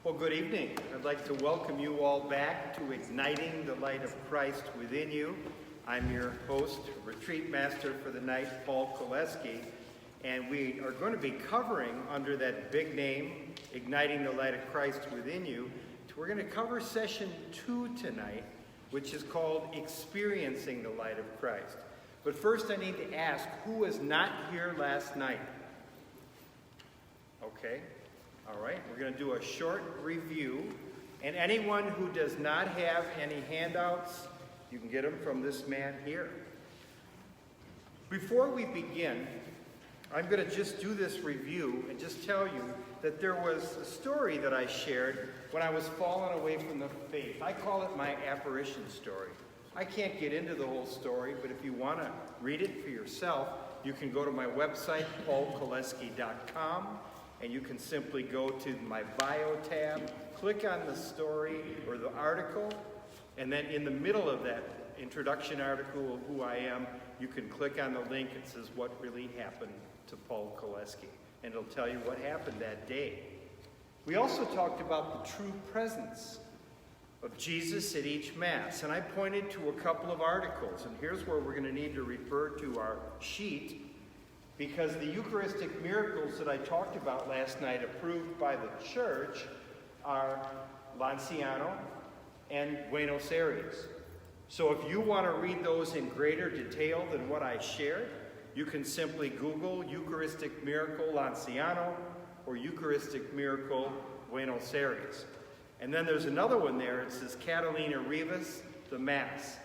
Well, good evening. I'd like to welcome you all back to Igniting the Light of Christ Within You. I'm your host, Retreat Master for the night, Paul Koleske, and we are going to be covering under that big name, Igniting the Light of Christ Within You. We're going to cover session 2 tonight, which is called Experiencing the Light of Christ. But first I need to ask, who was not here last night? Okay. All right, we're going to do a short review, and anyone who does not have any handouts, you can get them from this man here. Before we begin, I'm going to just do this review and just tell you that there was a story that I shared when I was falling away from the faith. I call it my apparition story. I can't get into the whole story, but if you want to read it for yourself, you can go to my website, paulkoleske.com. And you can simply go to my bio tab, click on the story or the article, and then in the middle of that introduction article of who I am, you can click on the link. It says what really happened to Paul Koleske, and it'll tell you what happened that day. We also talked about the true presence of Jesus at each Mass, and I pointed to a couple of articles, and here's where we're going to need to refer to our sheet, because the Eucharistic Miracles that I talked about last night, approved by the Church, are Lanciano and Buenos Aires. So if you want to read those in greater detail than what I shared, you can simply Google Eucharistic Miracle Lanciano or Eucharistic Miracle Buenos Aires. And then there's another one there. It says Catalina Rivas, the Mass.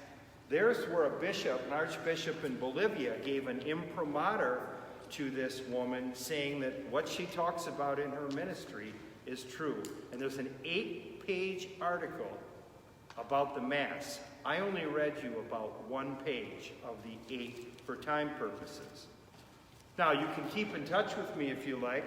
There's where a bishop, an archbishop in Bolivia, gave an imprimatur to this woman, saying that what she talks about in her ministry is true. And there's an 8-page article about the Mass. I only read you about 1 page of the 8 for time purposes. Now, you can keep in touch with me if you like.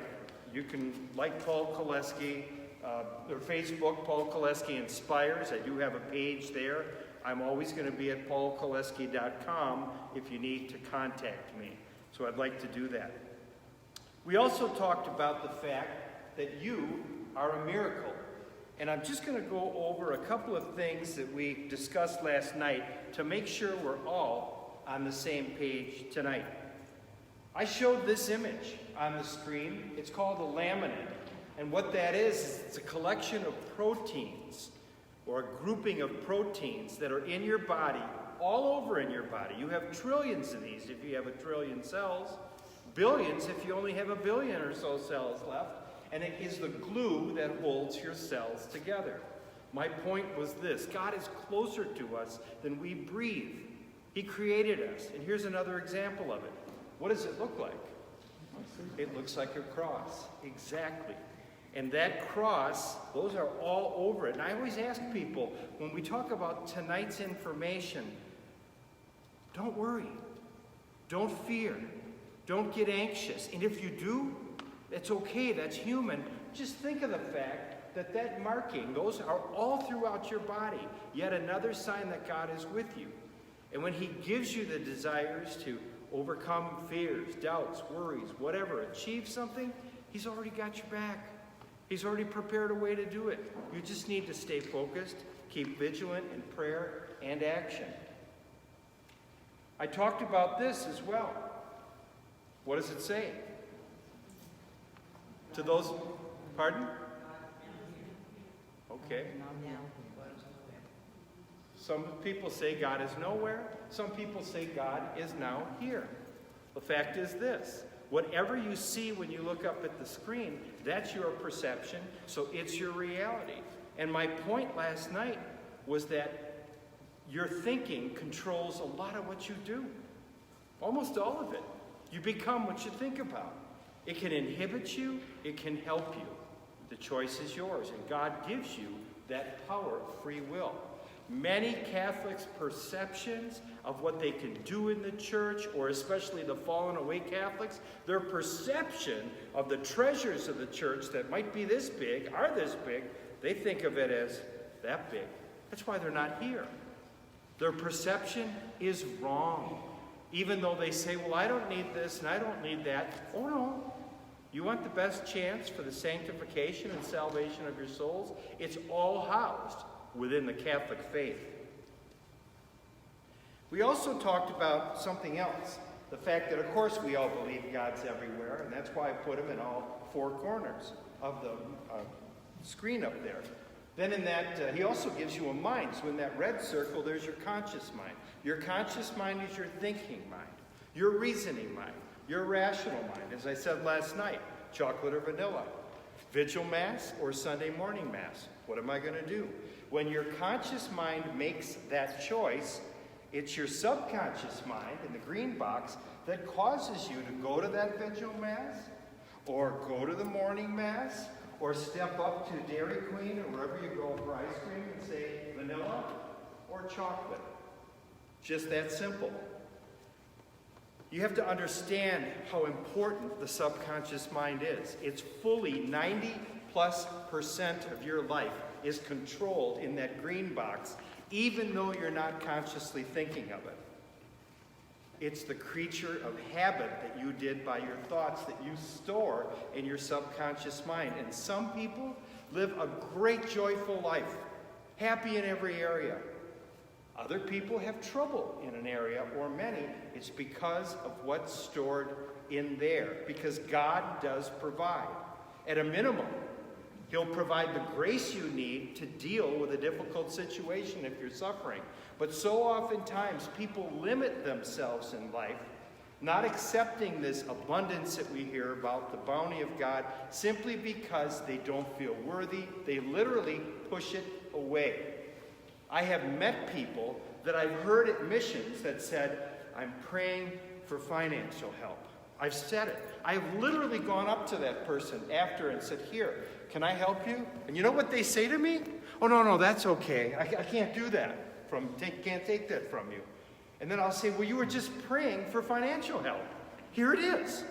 You can like Paul Koleske, or Facebook, Paul Koleske Inspires. I do have a page there. I'm always going to be at paulkoleske.com if you need to contact me. So I'd like to do that. We also talked about the fact that you are a miracle. And I'm just going to go over a couple of things that we discussed last night to make sure we're all on the same page tonight. I showed this image on the screen. It's called a laminin. And what that is it's a collection of proteins, or a grouping of proteins that are in your body, all over in your body. You have trillions of these if you have a trillion cells, billions if you only have a billion or so cells left, and it is the glue that holds your cells together. My point was this: God is closer to us than we breathe. He created us. And here's another example of it. What does it look like? It looks like a cross. Exactly. And that cross, those are all over it. And I always ask people, when we talk about tonight's information, don't worry. Don't fear. Don't get anxious. And if you do, it's okay. That's human. Just think of the fact that that marking, those are all throughout your body. Yet another sign that God is with you. And when He gives you the desires to overcome fears, doubts, worries, whatever, achieve something, He's already got your back. He's already prepared a way to do it. You just need to stay focused, keep vigilant in prayer and action. I talked about this as well. What does it say? To those, pardon? Okay. Some people say God is nowhere. Some people say God is now here. The fact is this: whatever you see when you look up at the screen, that's your perception, so it's your reality. And my point last night was that your thinking controls a lot of what you do. Almost all of it. You become what you think about. It can inhibit you, it can help you. The choice is yours, and God gives you that power of free will. Many Catholics' perceptions of what they can do in the church, or especially the fallen away Catholics, their perception of the treasures of the church that might be this big, are this big, they think of it as that big. That's why they're not here. Their perception is wrong. Even though they say, well, I don't need this and I don't need that. Oh no, You want the best chance for the sanctification and salvation of your souls? It's all housed within the Catholic faith. We also talked about something else. The fact that, of course, we all believe God's everywhere, and that's why I put him in all four corners of the screen up there. Then in that, he also gives you a mind. So in that red circle, there's your conscious mind. Your conscious mind is your thinking mind, your reasoning mind, your rational mind. As I said last night, chocolate or vanilla, vigil mass or Sunday morning mass. What am I going to do? When your conscious mind makes that choice, it's your subconscious mind in the green box that causes you to go to that vigil mass, or go to the morning mass, or step up to Dairy Queen or wherever you go for ice cream and say vanilla or chocolate. Just that simple. You have to understand how important the subconscious mind is. It's fully 90+% of your life is controlled in that green box, even though you're not consciously thinking of it. It's the creature of habit that you did by your thoughts that you store in your subconscious mind. And some people live a great, joyful life, happy in every area. Other people have trouble in an area, or many. It's because of what's stored in there, because God does provide. At a minimum, he'll provide the grace you need to deal with a difficult situation if you're suffering. But so oftentimes, people limit themselves in life, not accepting this abundance that we hear about, the bounty of God, simply because they don't feel worthy. They literally push it away. I have met people that I've heard at missions that said, I'm praying for financial help. I've said it. I've literally gone up to that person after and said, here, can I help you? And you know what they say to me? Oh, no, that's okay. I can't do that. Can't take that from you. And then I'll say, well, you were just praying for financial help. Here it is.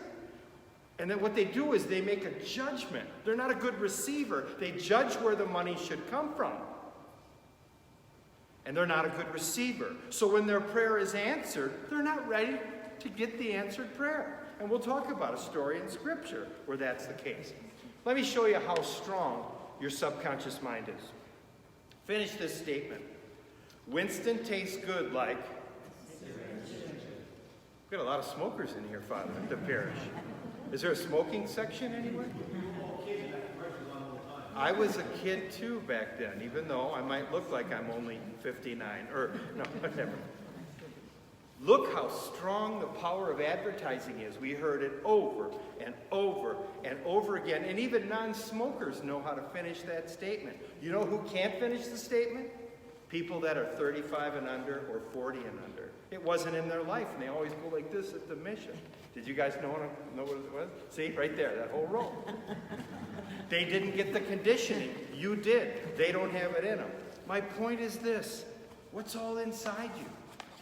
And then what they do is they make a judgment. They're not a good receiver. They judge where the money should come from. And they're not a good receiver. So when their prayer is answered, they're not ready to get the answered prayer. And we'll talk about a story in Scripture where that's the case. Let me show you how strong your subconscious mind is. Finish this statement. Winston tastes good like... We've got a lot of smokers in here, Father, at the parish. Is there a smoking section anywhere? I was a kid too back then, even though I might look like I'm only 59. No, whatever. Look how strong the power of advertising is. We heard it over and over and over again. And even non-smokers know how to finish that statement. You know who can't finish the statement? People that are 35 and under or 40 and under. It wasn't in their life, and they always go like this at the mission. Did you guys know what it was? See, right there, that whole row. They didn't get the conditioning. You did. They don't have it in them. My point is this. What's all inside you?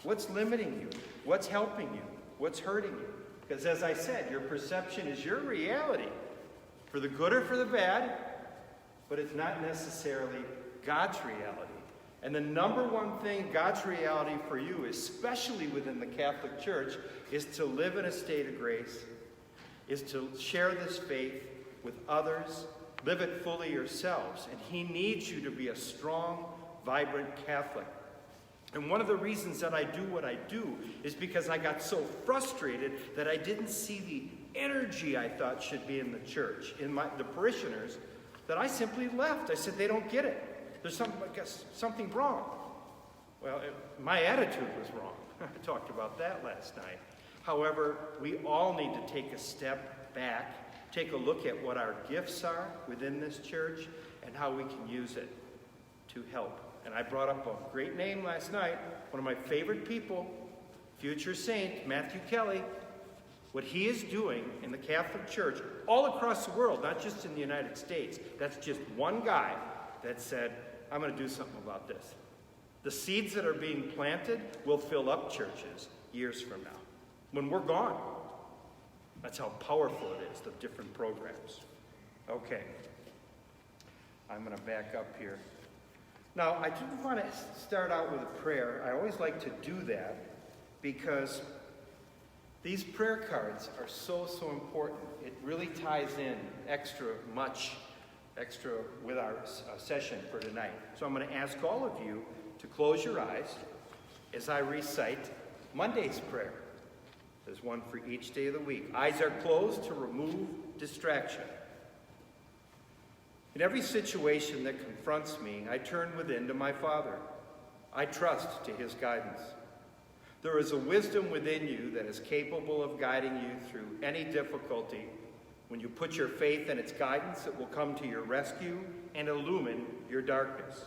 What's limiting you? What's helping you? What's hurting you? Because as I said, your perception is your reality, for the good or for the bad, but it's not necessarily God's reality. And the number one thing, God's reality for you, especially within the Catholic Church, is to live in a state of grace, is to share this faith with others, live it fully yourselves. And he needs you to be a strong, vibrant Catholic. And one of the reasons that I do what I do is because I got so frustrated that I didn't see the energy I thought should be in the church, in the parishioners, that I simply left. I said, they don't get it. There's something wrong. Well, my attitude was wrong. I talked about that last night. However, we all need to take a step back, take a look at what our gifts are within this church and how we can use it to help. And I brought up a great name last night, one of my favorite people, future saint, Matthew Kelly. What he is doing in the Catholic Church all across the world, not just in the United States. That's just one guy that said, I'm going to do something about this. The seeds that are being planted will fill up churches years from now, when we're gone. That's how powerful it is, the different programs. Okay. I'm going to back up here. Now, I do want to start out with a prayer. I always like to do that because These prayer cards are so important. It really ties in extra with our session for tonight. So I'm going to ask all of you to close your eyes as I recite Monday's prayer. There's one for each day of the week. Eyes are closed to remove distraction. In every situation that confronts me, I turn within to my Father. I trust to his guidance. There is a wisdom within you that is capable of guiding you through any difficulty. When you put your faith in its guidance, it will come to your rescue and illumine your darkness.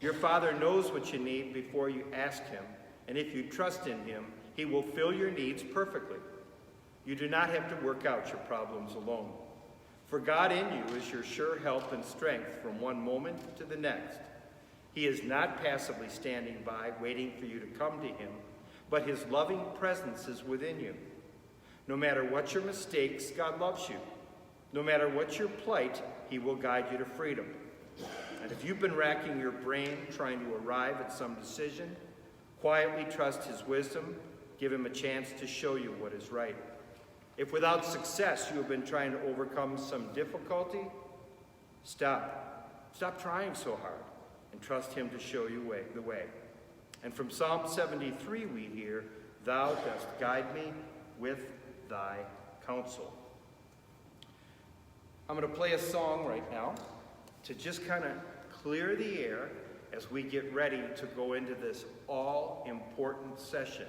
Your Father knows what you need before you ask him, and if you trust in him, he will fill your needs perfectly. You do not have to work out your problems alone. For God in you is your sure help and strength from one moment to the next. He is not passively standing by, waiting for you to come to him, but his loving presence is within you. No matter what your mistakes, God loves you. No matter what your plight, he will guide you to freedom. And if you've been racking your brain trying to arrive at some decision, quietly trust his wisdom. Give him a chance to show you what is right. If without success you have been trying to overcome some difficulty, stop. Stop trying so hard and trust him to show you the way. And from Psalm 73 we hear, "Thou dost guide me with thy counsel." I'm going to play a song right now to just kind of clear the air as we get ready to go into this all-important session,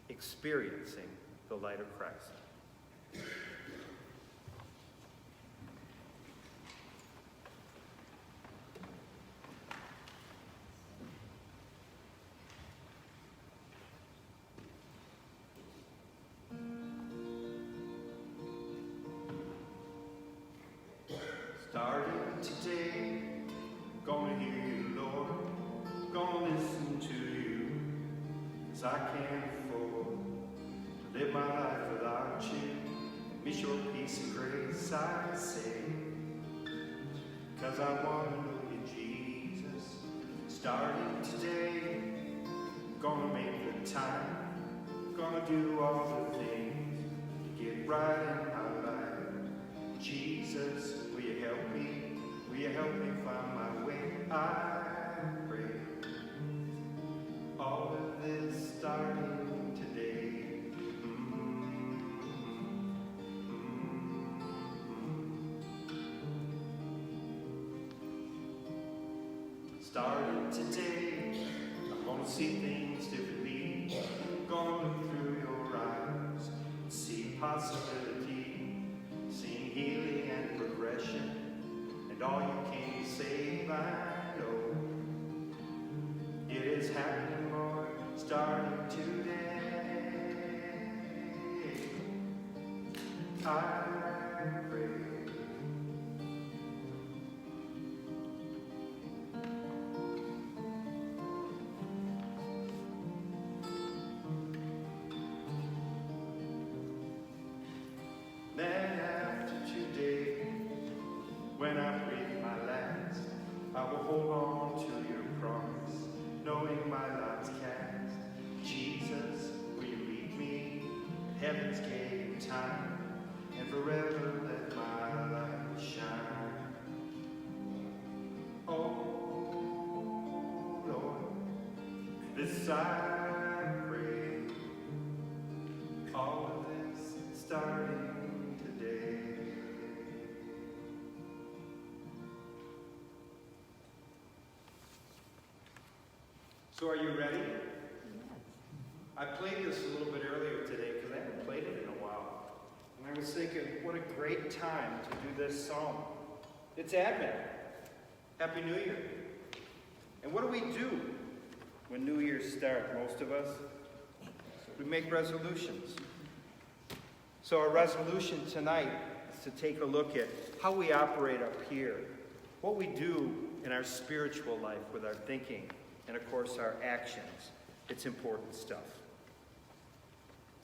experiencing the light of Christ. Starting today, gonna hear you, Lord, gonna listen to you, 'cause I can't afford to live my life without you. Miss your peace and grace, I say, 'cause I wanna know you, Jesus. Starting today, gonna make the time, gonna do all the things to get right in my life. Jesus, will you help me? Will you help me find my way? I pray. All of this starting today. Starting today, I'm gonna see things differently. Gonna look through your eyes and see possibility, seeing healing and progression, and all you came to save, I know. It is happening, Lord, starting today. I pray. Then after today, when I breathe my last, I will hold on to your promise, knowing my lot's cast. Jesus, will you meet me at heaven's gate in time, and forever let my light shine? Oh, Lord, this I pray, all of this starting today. So are you ready? I played this a little bit earlier today because I haven't played it in a while. And I was thinking, what a great time to do this song. It's Advent. Happy New Year. And what do we do when New Year's start, most of us? We make resolutions. So our resolution tonight is to take a look at how we operate up here, what we do in our spiritual life with our thinking, and of course our actions. It's important stuff.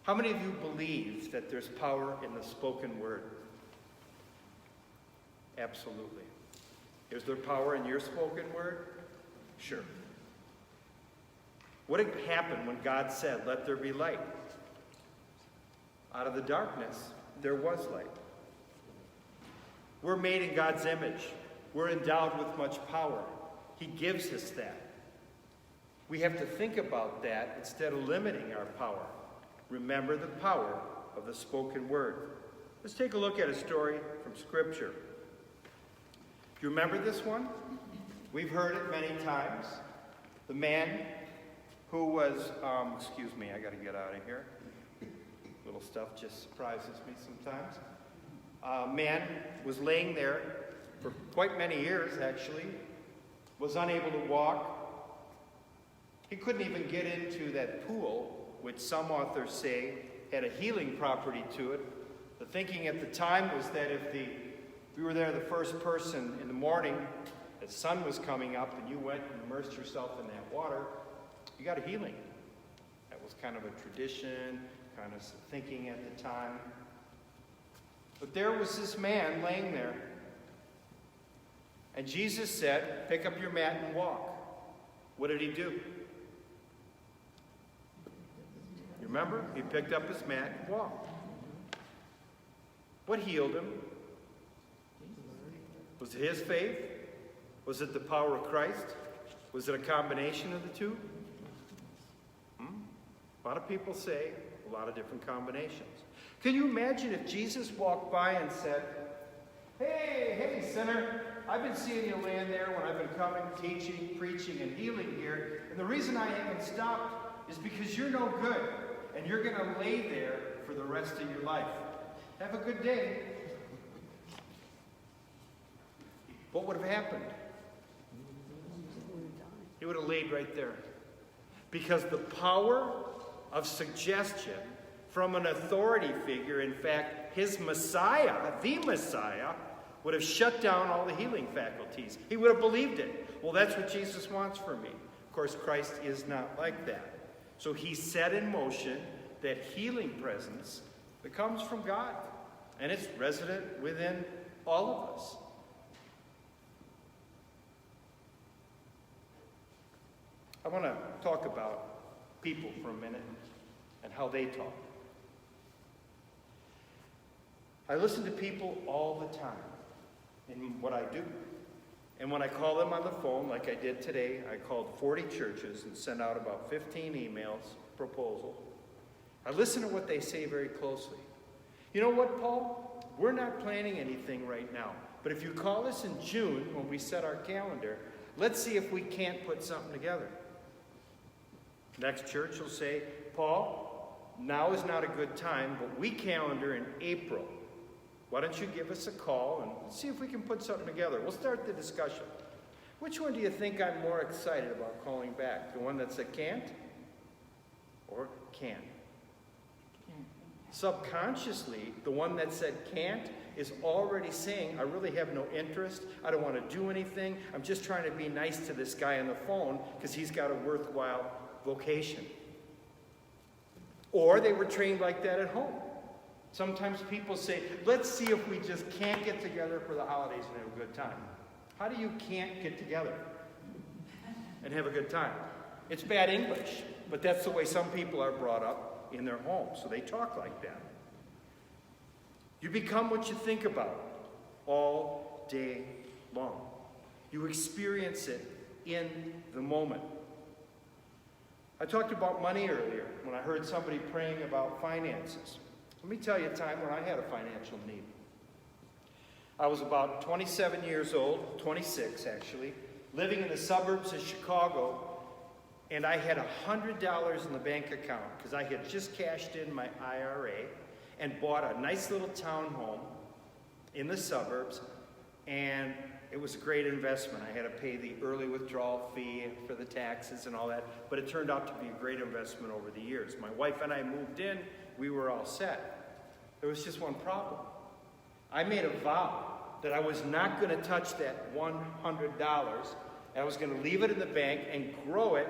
How many of you believe that there's power in the spoken word? Absolutely. Is there power in your spoken word? Sure. What happened when God said, "Let there be light"? Out of the darkness, there was light. We're made in God's image. We're endowed with much power. He gives us that. We have to think about that instead of limiting our power. Remember the power of the spoken word. Let's take a look at a story from Scripture. Do you remember this one? We've heard it many times. The man who was, excuse me, I got to get out of here. Little stuff just surprises me sometimes. A man was laying there for quite many years, actually, was unable to walk. He couldn't even get into that pool, which some authors say had a healing property to it. The thinking at the time was that if you were there the first person in the morning, the sun was coming up, and you went and immersed yourself in that water, you got a healing. That was kind of a tradition, kind of thinking at the time. But there was this man laying there, and Jesus said, pick up your mat and walk. What did he do? You remember? He picked up his mat and walked. What healed him? Was it his faith? Was it the power of Christ? Was it a combination of the two? A lot of people say a lot of different combinations. Can you imagine if Jesus walked by and said, hey, sinner, I've been seeing you laying there when I've been coming, teaching, preaching, and healing here, and the reason I haven't stopped is because you're no good, and you're going to lay there for the rest of your life. Have a good day. What would have happened? He would have laid right there. Because the power of suggestion from an authority figure, in fact, his Messiah, the Messiah, would have shut down all the healing faculties. He would have believed it. Well, that's what Jesus wants for me. Of course, Christ is not like that. So he set in motion that healing presence that comes from God. And it's resident within all of us. I want to talk about people for a minute and how they talk. I listen to people all the time in what I do. And when I call them on the phone, like I did today, I called 40 churches and sent out about 15 emails, proposal. I listen to what they say very closely. You know what, Paul? We're not planning anything right now. But if you call us in June, when we set our calendar, let's see if we can't put something together. Next church will say, Paul, now is not a good time, but we calendar in April. Why don't you give us a call and see if we can put something together? We'll start the discussion. Which one do you think I'm more excited about calling back? The one that said can't or can? Subconsciously, the one that said can't is already saying, I really have no interest. I don't want to do anything. I'm just trying to be nice to this guy on the phone because he's got a worthwhile vocation. Or they were trained like that at home. Sometimes people say, let's see if we just can't get together for the holidays and have a good time. How do you can't get together and have a good time? It's bad English, but that's the way some people are brought up in their homes, so they talk like that. You become what you think about all day long. You experience it in the moment. I talked about money earlier when I heard somebody praying about finances. Let me tell you a time when I had a financial need. I was about 27 years old, 26 actually, living in the suburbs of Chicago, and I had $100 in the bank account because I had just cashed in my IRA and bought a nice little townhome in the suburbs, and it was a great investment. I had to pay the early withdrawal fee for the taxes and all that, but it turned out to be a great investment over the years. My wife and I moved in, we were all set. There was just one problem. I made a vow that I was not going to touch that $100, and I was going to leave it in the bank and grow it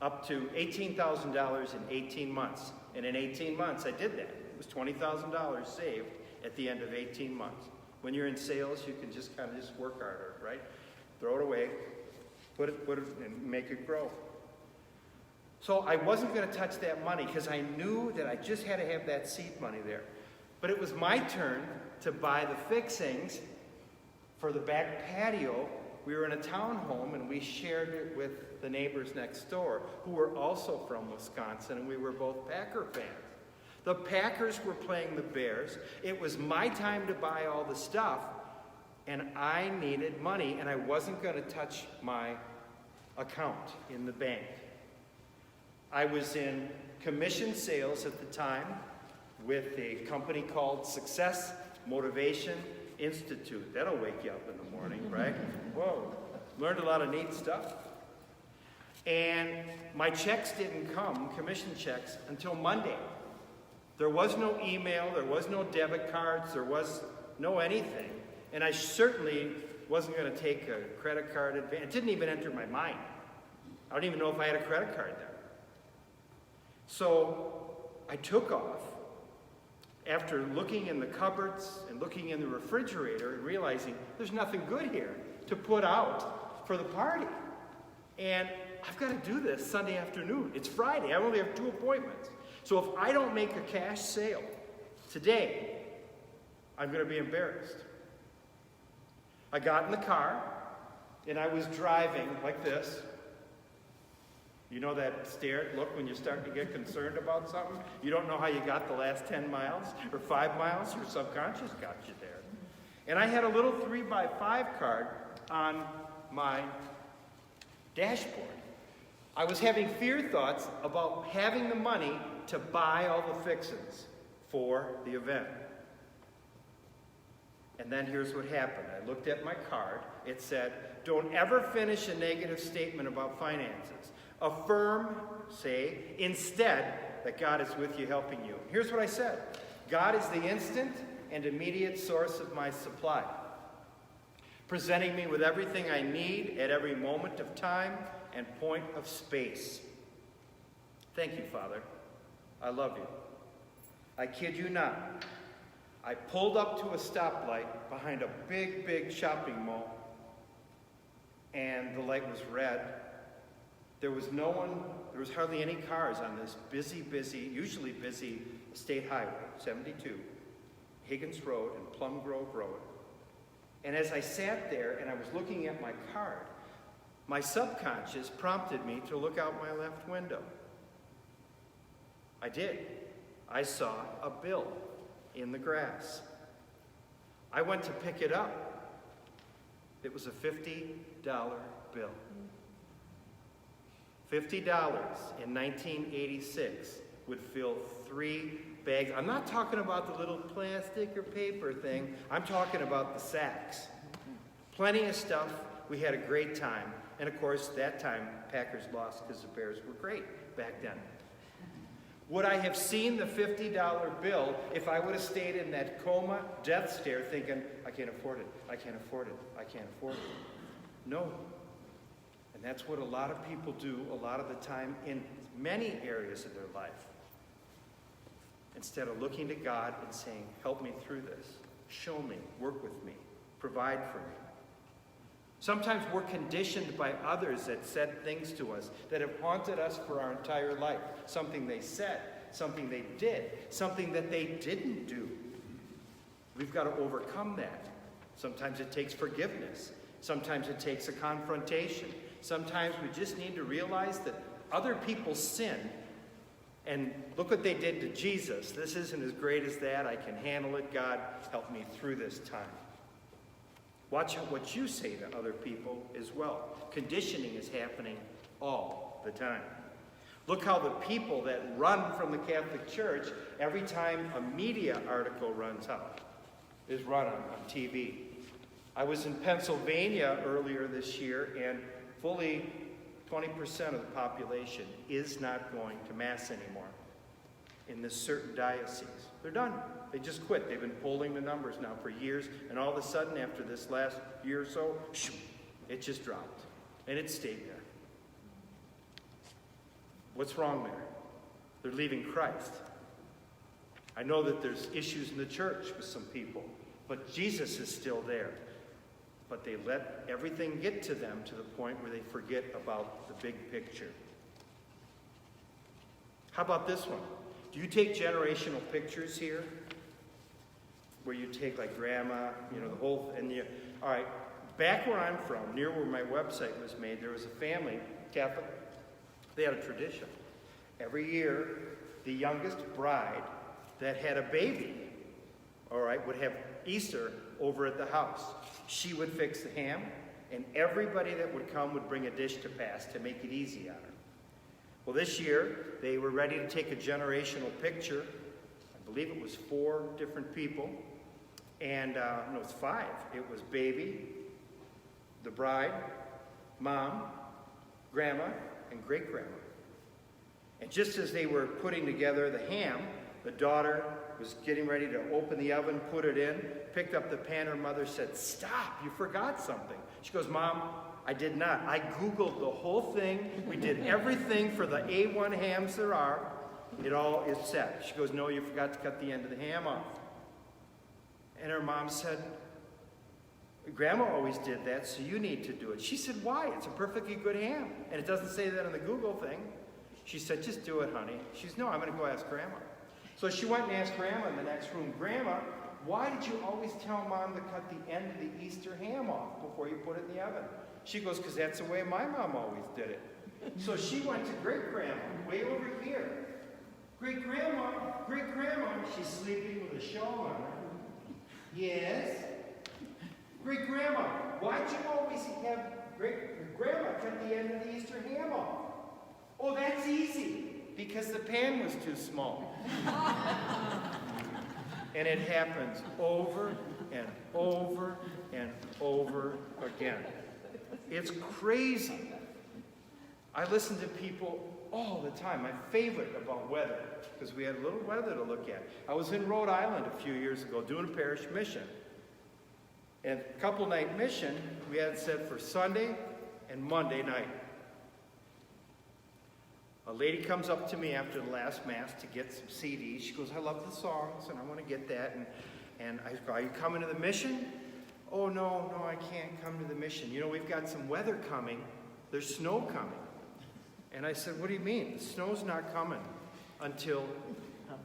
up to $18,000 in 18 months. And in 18 months, I did that. It was $20,000 saved at the end of 18 months. When you're in sales, you can just kind of just work harder, right? Throw it away, put it, and make it grow. So I wasn't going to touch that money because I knew that I just had to have that seed money there. But it was my turn to buy the fixings for the back patio. We were in a townhome, and we shared it with the neighbors next door, who were also from Wisconsin, and we were both Packer fans. The Packers were playing the Bears. It was my time to buy all the stuff, and I needed money, and I wasn't going to touch my account in the bank. I was in commission sales at the time with a company called Success Motivation Institute. That'll wake you up in the morning, right? Whoa. Learned a lot of neat stuff. And my checks didn't come, commission checks, until Monday. There was no email, there was no debit cards, there was no anything. And I certainly wasn't going to take a credit card advance. It didn't even enter my mind. I don't even know if I had a credit card there. So I took off after looking in the cupboards and looking in the refrigerator and realizing there's nothing good here to put out for the party. And I've got to do this Sunday afternoon. It's Friday. I only have 2 appointments. So if I don't make a cash sale today, I'm going to be embarrassed. I got in the car, and I was driving like this. You know that stared look when you're starting to get concerned about something? You don't know how you got the last 10 miles or 5 miles. Your subconscious got you there. And I had a little 3x5 card on my dashboard. I was having fear thoughts about having the money to buy all the fixings for the event. And then here's what happened. I looked at my card. It said, don't ever finish a negative statement about finances. Affirm, say, instead, that God is with you, helping you. Here's what I said. God is the instant and immediate source of my supply, presenting me with everything I need at every moment of time and point of space. Thank you, Father. I love you. I kid you not. I pulled up to a stoplight behind a big, big shopping mall, and the light was red. There was no one, there was hardly any cars on this busy, usually busy state highway, 72, Higgins Road and Plum Grove Road. And as I sat there and I was looking at my card, my subconscious prompted me to look out my left window. I did. I saw a bill in the grass. I went to pick it up. It was a $50 bill. $50 in 1986 would fill 3 bags. I'm not talking about the little plastic or paper thing. I'm talking about the sacks. Plenty of stuff. We had a great time. And of course, that time, Packers lost because the Bears were great back then. Would I have seen the $50 bill if I would have stayed in that coma, death stare, thinking, I can't afford it, I can't afford it, I can't afford it? No. And that's what a lot of people do a lot of the time in many areas of their life. Instead of looking to God and saying, help me through this, show me, work with me, provide for me. Sometimes we're conditioned by others that said things to us that have haunted us for our entire life. Something they said, something they did, something that they didn't do. We've got to overcome that. Sometimes it takes forgiveness. Sometimes it takes a confrontation. Sometimes we just need to realize that other people sin, and look what they did to Jesus. This isn't as great as that. I can handle it. God, help me through this time. Watch what you say to other people as well. Conditioning is happening all the time. Look how the people that run from the Catholic Church, every time a media article runs out, is run on TV. I was in Pennsylvania earlier this year, and fully 20% of the population is not going to Mass anymore in this certain diocese. They're done. They just quit. They've been polling the numbers now for years, and all of a sudden, after this last year or so, it just dropped, and it stayed there. What's wrong there? They're leaving Christ. I know that there's issues in the church with some people, but Jesus is still there. But they let everything get to them to the point where they forget about the big picture. How about this one? Do you take generational pictures here? Where you take like grandma, the whole, all right, back where I'm from, near where my website was made, there was a family, Catholic, they had a tradition. Every year, the youngest bride that had a baby, all right, would have Easter over at the house. She would fix the ham, and everybody that would come would bring a dish to pass to make it easy on her. Well, this year, they were ready to take a generational picture. I believe it was 4 different people. And, no, it was 5. It was baby, the bride, mom, grandma, and great-grandma. And just as they were putting together the ham, the daughter was getting ready to open the oven, put it in, picked up the pan. Her mother said, "Stop, you forgot something." She goes, "Mom, I did not. I Googled the whole thing. We did everything for the A1 hams there are. It all is set." She goes, "No, you forgot to cut the end of the ham off." And her mom said, "Grandma always did that, so you need to do it." She said, "Why? It's a perfectly good ham. And it doesn't say that on the Google thing." She said, "Just do it, honey." She says, "No, I'm going to go ask Grandma." So she went and asked Grandma in the next room, "Grandma, why did you always tell Mom to cut the end of the Easter ham off before you put it in the oven?" She goes, "Because that's the way my mom always did it." So she went to Great-Grandma, way over here. Great-Grandma, she's sleeping with a shawl on her. "Yes?" "Great-Grandma, why'd you always have Great-Grandma cut the end of the Easter ham off?" "Oh, that's easy, because the pan was too small." And it happens over and over and over again. It's crazy. I listen to people all the time. My favorite about weather, because we had a little weather to look at. I was in Rhode Island a few years ago doing a parish mission. And a couple night mission, we had it set for Sunday and Monday night. A lady comes up to me after the last Mass to get some CDs. She goes, "I love the songs, and I want to get that." And I go, "Are you coming to the mission?" "Oh, no, I can't come to the mission. We've got some weather coming. There's snow coming." And I said, "What do you mean? The snow's not coming until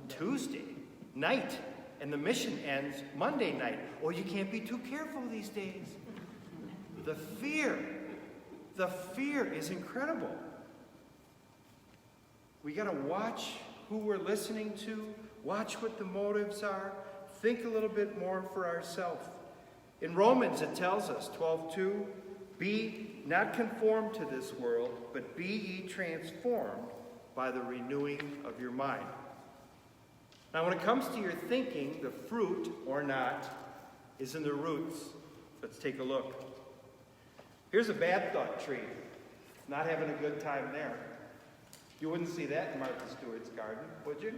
Tuesday night, and the mission ends Monday night." "Oh, you can't be too careful these days." The fear is incredible. We got to watch who we're listening to, watch what the motives are, think a little bit more for ourselves. In Romans, it tells us, 12:2, "Be not conformed to this world, but be ye transformed by the renewing of your mind." Now, when it comes to your thinking, the fruit, or not, is in the roots. Let's take a look. Here's a bad thought tree. Not having a good time there. You wouldn't see that in Martha Stewart's garden, would you?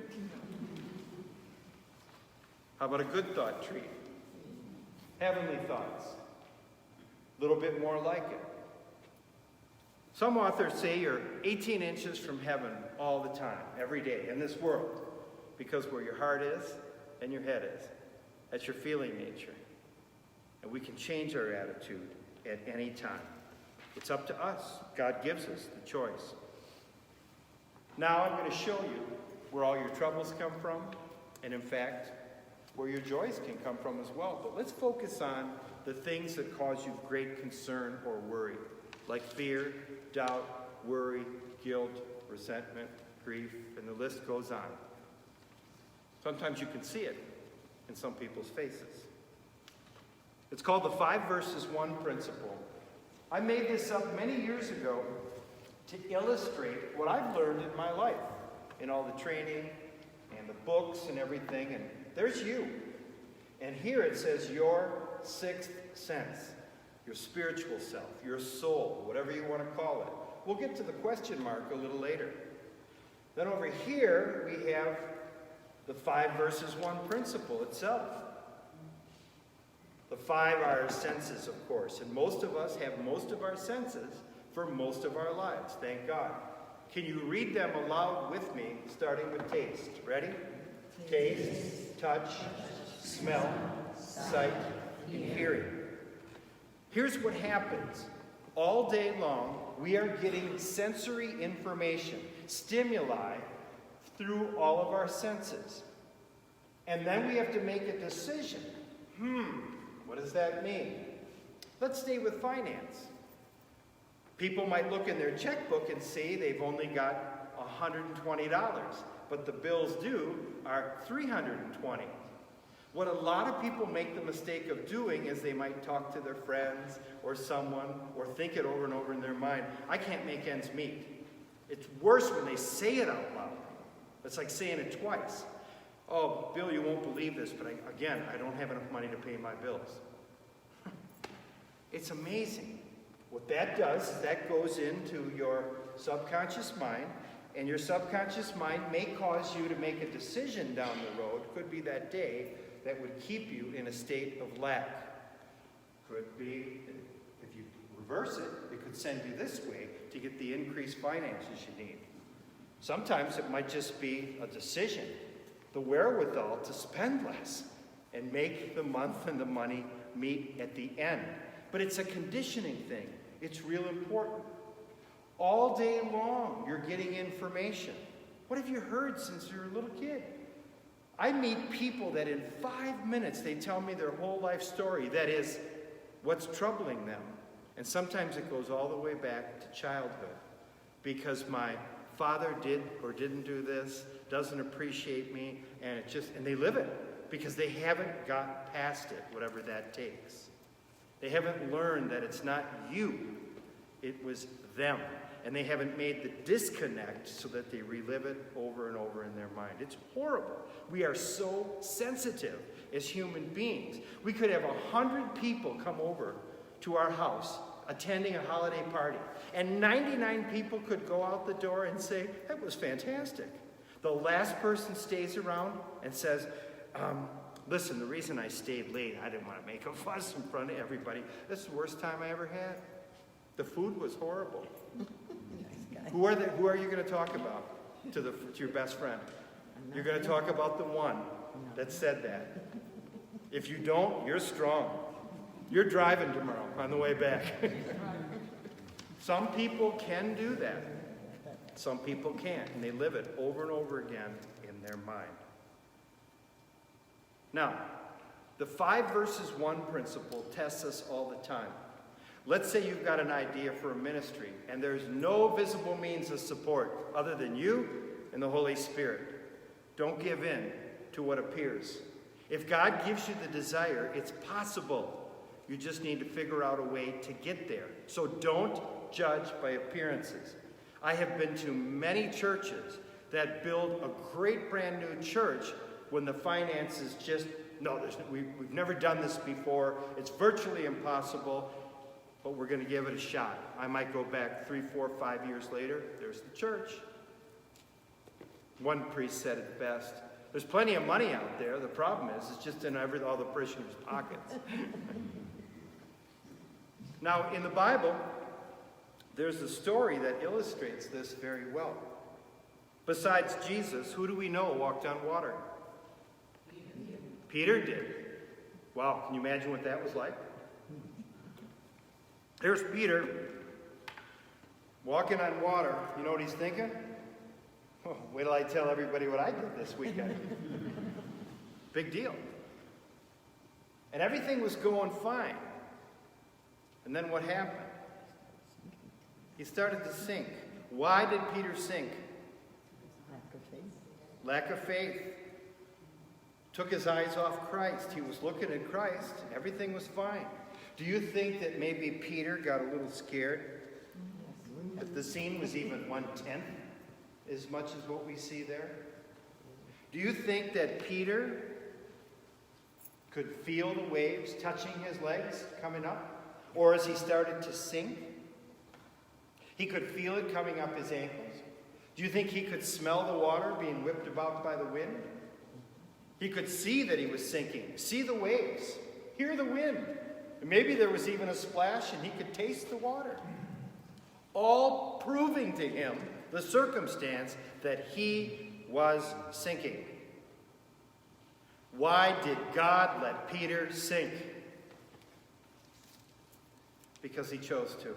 How about a good thought tree? Heavenly thoughts. A little bit more like it. Some authors say you're 18 inches from heaven all the time, every day, in this world, because where your heart is and your head is. That's your feeling nature. And we can change our attitude at any time. It's up to us. God gives us the choice. Now I'm going to show you where all your troubles come from, and in fact, where your joys can come from as well. But let's focus on the things that cause you great concern or worry, like fear, doubt, worry, guilt, resentment, grief, and the list goes on. Sometimes you can see it in some people's faces. It's called the 5 verses 1 principle. I made this up many years ago to illustrate what I've learned in my life, in all the training and the books and everything. And there's you. And here it says your 6th sense, your spiritual self, your soul, whatever you want to call it. We'll get to the question mark a little later. Then over here we have the 5 verses 1 principle itself. The 5 are our senses, of course, and most of us have most of our senses for most of our lives, thank God. Can you read them aloud with me, starting with taste? Ready? Taste, touch, smell, sight, and hearing. Here's what happens. All day long, we are getting sensory information, stimuli, through all of our senses. And then we have to make a decision. What does that mean? Let's stay with finance. People might look in their checkbook and see they've only got $120, but the bills due are $320. What a lot of people make the mistake of doing is they might talk to their friends or someone or think it over and over in their mind. I can't make ends meet. It's worse when they say it out loud. It's like saying it twice. Oh, Bill, you won't believe this, but I don't have enough money to pay my bills. It's amazing. What that does is that goes into your subconscious mind, and your subconscious mind may cause you to make a decision down the road, could be that day, that would keep you in a state of lack. Could be, if you reverse it, it could send you this way to get the increased finances you need. Sometimes it might just be a decision, the wherewithal to spend less and make the month and the money meet at the end. But it's a conditioning thing. It's real important. All day long, you're getting information. What have you heard since you were a little kid? I meet people that in 5 minutes, they tell me their whole life story. That is, what's troubling them. And sometimes it goes all the way back to childhood. Because my father did or didn't do this, doesn't appreciate me, and they live it. Because they haven't got past it, whatever that takes. They haven't learned that it's not you, it was them. And they haven't made the disconnect so that they relive it over and over in their mind. It's horrible. We are so sensitive as human beings. We could have 100 people come over to our house attending a holiday party, and 99 people could go out the door and say, that was fantastic. The last person stays around and says, listen, the reason I stayed late, I didn't want to make a fuss in front of everybody. This is the worst time I ever had. The food was horrible. Who are you going to talk about to your best friend? You're going to talk about the one that said that. If you don't, you're strong. You're driving tomorrow on the way back. Some people can do that. Some people can't, and they live it over and over again in their mind. Now, the 5 verses 1 principle tests us all the time. Let's say you've got an idea for a ministry, and there's no visible means of support other than you and the Holy Spirit. Don't give in to what appears. If God gives you the desire, it's possible. You just need to figure out a way to get there. So don't judge by appearances. I have been to many churches that build a great brand new church when the finances just, we've never done this before. It's virtually impossible. But we're going to give it a shot. I might go back 3, 4, 5 years later. There's the church. One priest said it best. There's plenty of money out there. The problem is it's just in all the parishioners' pockets. Now, in the Bible, there's a story that illustrates this very well. Besides Jesus, who do we know walked on water? Peter did. Wow, can you imagine what that was like? Here's Peter walking on water. You know what he's thinking? Oh, wait till I tell everybody what I did this weekend. Big deal. And everything was going fine. And then what happened? He started to sink. Why did Peter sink? Lack of faith. Lack of faith. Took his eyes off Christ. He was looking at Christ. Everything was fine. Do you think that maybe Peter got a little scared? If the scene was even 1/10 as much as what we see there? Do you think that Peter could feel the waves touching his legs coming up? Or as he started to sink, he could feel it coming up his ankles? Do you think he could smell the water being whipped about by the wind? He could see that he was sinking, see the waves, hear the wind. And maybe there was even a splash and he could taste the water. All proving to him the circumstance that he was sinking. Why did God let Peter sink? Because he chose to.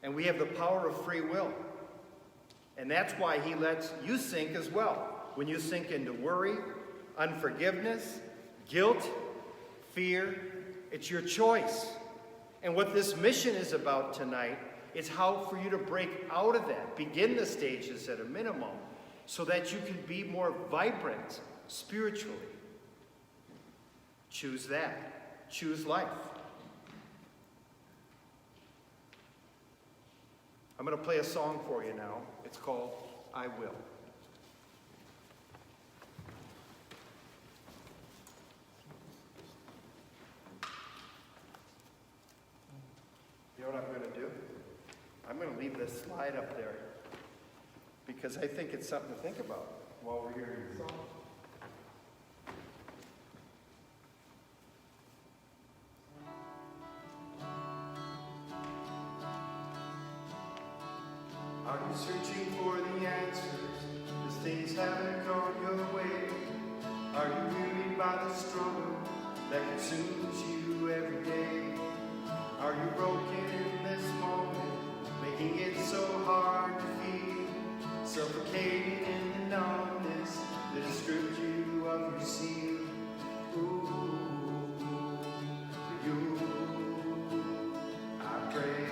And we have the power of free will. And that's why he lets you sink as well. When you sink into worry, unforgiveness, guilt, fear, it's your choice. And what this mission is about tonight is how for you to break out of that, begin the stages at a minimum, so that you can be more vibrant spiritually. Choose that. Choose life. I'm going to play a song for you now. It's called I Will. You know what I'm going to do? I'm going to leave this slide up there because I think it's something to think about while we're hearing the song. Are you searching for the answers as things haven't gone your way? Are you wearied by the struggle that consumes you every day? Are you broken in this moment, making it so hard to feel? Suffocating in the numbness that has stripped you of your seal? Ooh, for you, I pray.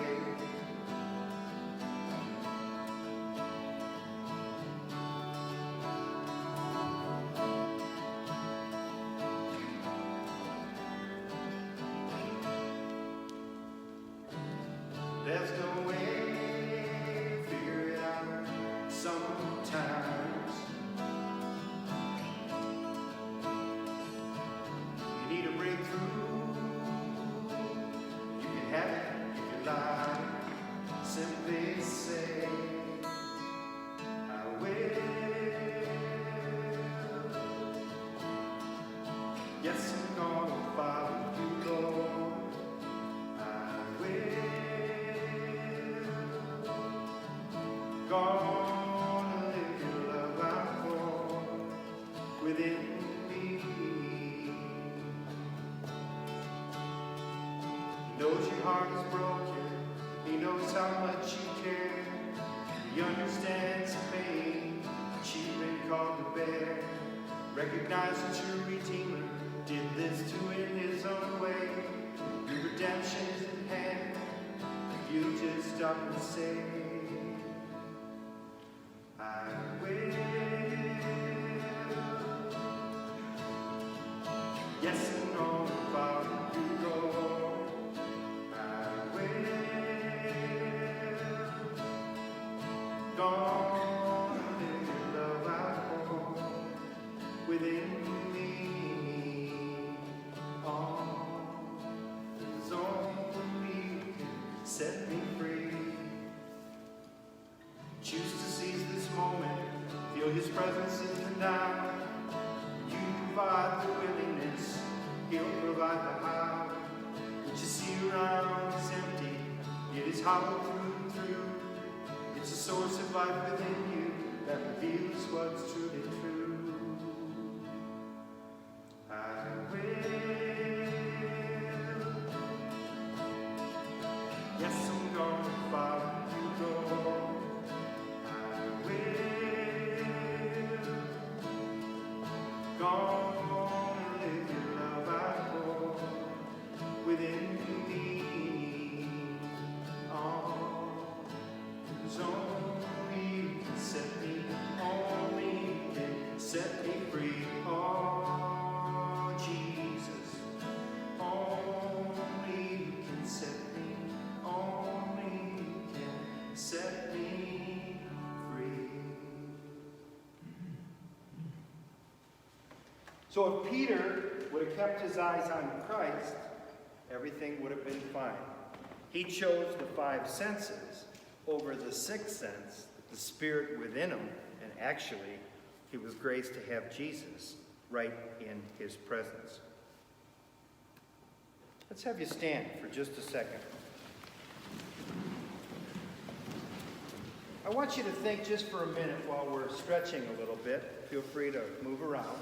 There's no way to figure it out sometimes. You need a breakthrough. You can have it if you like. Simply say, I will. Yes, I'm gonna follow you, Lord. Gonna live your love out for within me. He knows your heart is broken. He knows how much you care. He understands the pain that you've been called to bear. Recognize that your Redeemer did this too in his own way. Your redemption is in hand. You just stop and say, I will. Yes, I'm gonna follow you, Lord. I will. Gonna live your love out for within me. Oh, there's only you can set me free. Choose to seize this moment, feel his presence in the now. You provide the willingness, he'll provide the how. What you see around is empty, it is hollow through and through. It's a source of life within you that reveals what's truly true. I will. Yes, I'm gonna follow you, Lord. Gonna live your love out for within me. Oh, there's only you can set me, only you can set me free. Oh, Jesus, only you can set me, only you can set me free. So if Peter would have kept his eyes on Christ, everything would have been fine. He chose the five senses over the sixth sense, the Spirit within him, and actually, he was graced to have Jesus right in his presence. Let's have you stand for just a second. I want you to think just for a minute while we're stretching a little bit. Feel free to move around.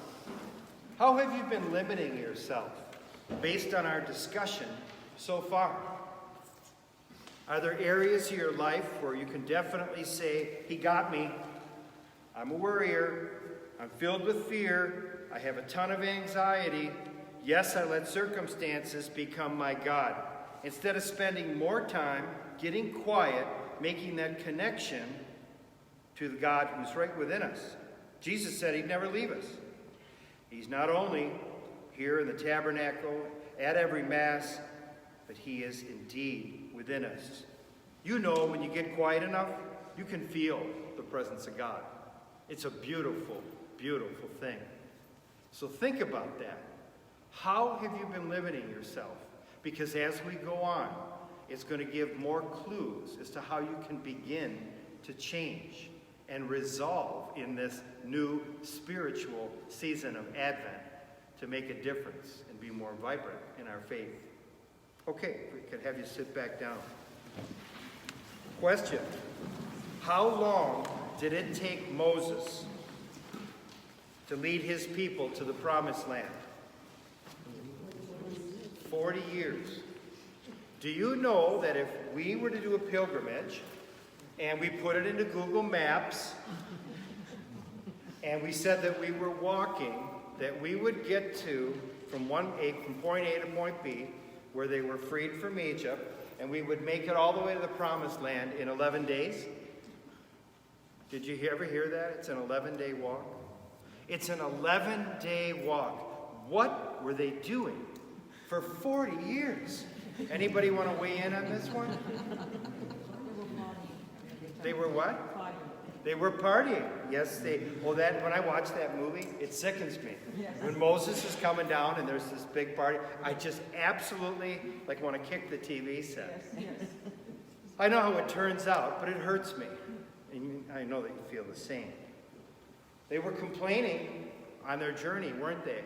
How have you been limiting yourself based on our discussion so far? Are there areas of your life where you can definitely say, he got me? I'm a worrier. I'm filled with fear. I have a ton of anxiety. Yes, I let circumstances become my God. Instead of spending more time getting quiet, making that connection to the God who's right within us. Jesus said he'd never leave us. He's not only here in the tabernacle, at every Mass, but he is indeed within us. You know, when you get quiet enough, you can feel the presence of God. It's a beautiful, beautiful thing. So think about that. How have you been limiting yourself? Because as we go on, it's going to give more clues as to how you can begin to change and resolve in this new spiritual season of Advent to make a difference and be more vibrant in our faith. Okay, we could have you sit back down. Question: how long did it take Moses to lead his people to the Promised Land? 40 years. Do you know that if we were to do a pilgrimage and we put it into Google Maps and we said that we were walking, that we would get to from point A to point B, where they were freed from Egypt, and we would make it all the way to the Promised Land in 11 days? Did you ever hear that? It's an 11-day walk. It's an 11-day walk. What were they doing for 40 years? Anybody want to weigh in on this one? They were what? Partying. They were partying. Yes, when I watch that movie, it sickens me. Yes. When Moses is coming down and there's this big party, I just absolutely want to kick the TV set. Yes, yes. I know how it turns out, but it hurts me. And I know that you feel the same. They were complaining on their journey, weren't they?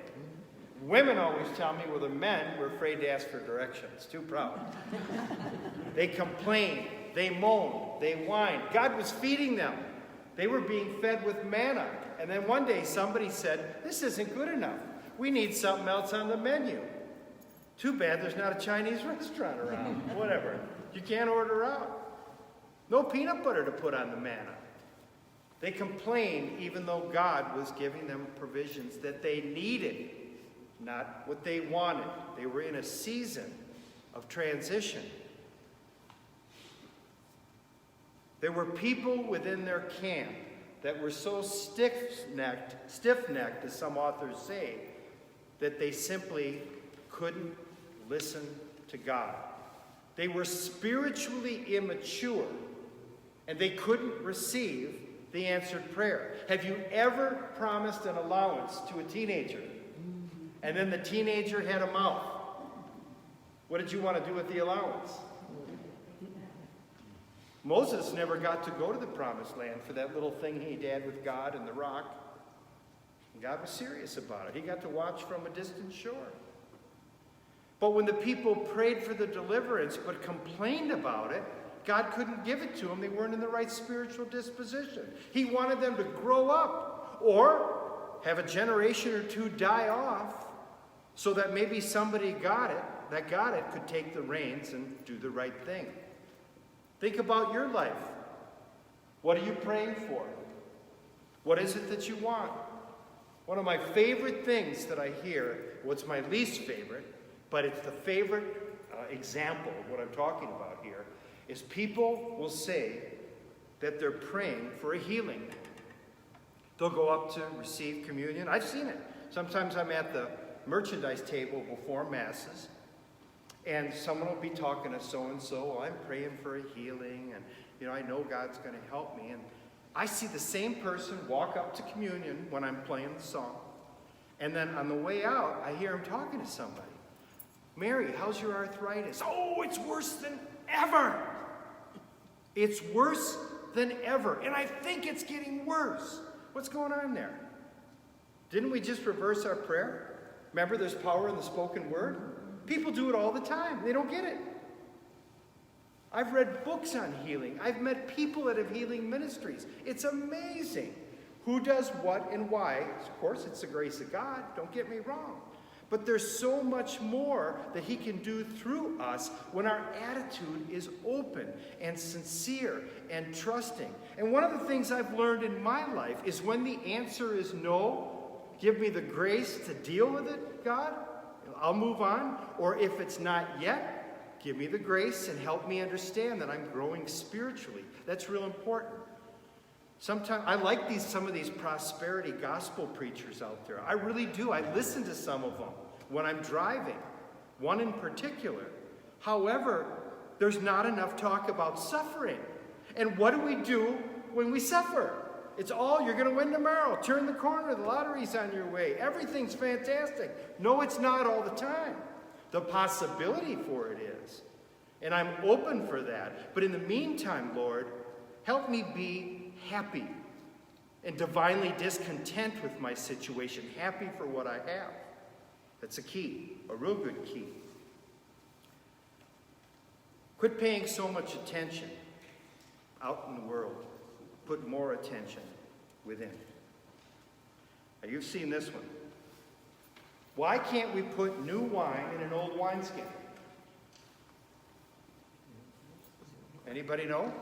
Women always tell me, well, the men were afraid to ask for directions, too proud. They complained, they moaned, they whined. God was feeding them. They were being fed with manna. And then one day somebody said, this isn't good enough. We need something else on the menu. Too bad there's not a Chinese restaurant around. Whatever. You can't order out. No peanut butter to put on the manna. They complained even though God was giving them provisions that they needed, not what they wanted. They were in a season of transition. There were people within their camp that were so stiff-necked, as some authors say, that they simply couldn't listen to God. They were spiritually immature, and they couldn't receive the answered prayer. Have you ever promised an allowance to a teenager, and then the teenager had a mouth? What did you want to do with the allowance? Moses never got to go to the Promised Land for that little thing he had with God and the rock. And God was serious about it. He got to watch from a distant shore. But when the people prayed for the deliverance but complained about it, God couldn't give it to them. They weren't in the right spiritual disposition. He wanted them to grow up or have a generation or two die off so that maybe somebody that got it could take the reins and do the right thing. Think about your life. What are you praying for? What is it that you want? One of my favorite things that I hear, what's my least favorite, but it's the favorite example of what I'm talking about here, is people will say that they're praying for a healing. They'll go up to receive communion. I've seen it. Sometimes I'm at the merchandise table before Masses, and someone will be talking to so-and-so, I'm praying for a healing, and I know God's going to help me. And I see the same person walk up to communion when I'm playing the song. And then on the way out, I hear him talking to somebody. Mary, how's your arthritis? Oh, it's worse than ever. It's worse than ever. And I think it's getting worse. What's going on there? Didn't we just reverse our prayer? Remember, there's power in the spoken word? People do it all the time. They don't get it. I've read books on healing. I've met people that have healing ministries. It's amazing who does what and why. Of course, it's the grace of God. Don't get me wrong. But there's so much more that he can do through us when our attitude is open and sincere and trusting. And one of the things I've learned in my life is when the answer is no, give me the grace to deal with it, God, I'll move on. Or if it's not yet, give me the grace and help me understand that I'm growing spiritually. That's real important. Sometimes I like some of these prosperity gospel preachers out there. I really do. I listen to some of them when I'm driving, one in particular. However, there's not enough talk about suffering. And what do we do when we suffer? It's all, you're going to win tomorrow. Turn the corner. The lottery's on your way. Everything's fantastic. No, it's not all the time. The possibility for it is. And I'm open for that. But in the meantime, Lord, help me be happy and divinely discontent with my situation, happy for what I have. That's a key, a real good key. Quit paying so much attention out in the world. Put more attention within. Now, you've seen this one. Why can't we put new wine in an old wineskin? Anybody know?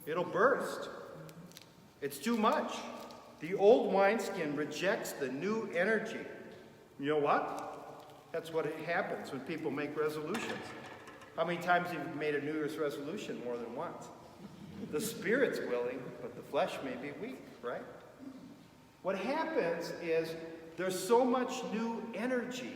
It'll burst. It's too much. The old wineskin rejects the new energy. You know what? That's what happens when people make resolutions. How many times have you made a New Year's resolution? More than once. The spirit's willing, but the flesh may be weak, right? What happens is there's so much new energy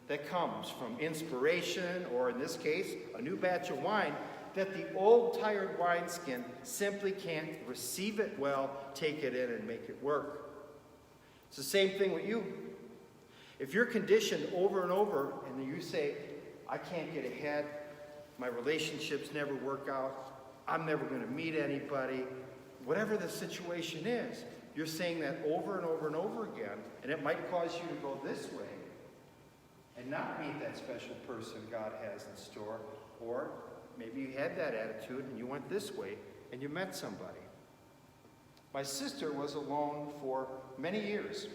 that comes from inspiration, or in this case, a new batch of wine, that the old tired wineskin simply can't receive it well, take it in, and make it work. It's the same thing with you. If you're conditioned over and over, and you say, I can't get ahead, my relationships never work out, I'm never going to meet anybody, whatever the situation is, you're saying that over and over and over again, and it might cause you to go this way and not meet that special person God has in store, or maybe you had that attitude and you went this way and you met somebody. My sister was alone for many years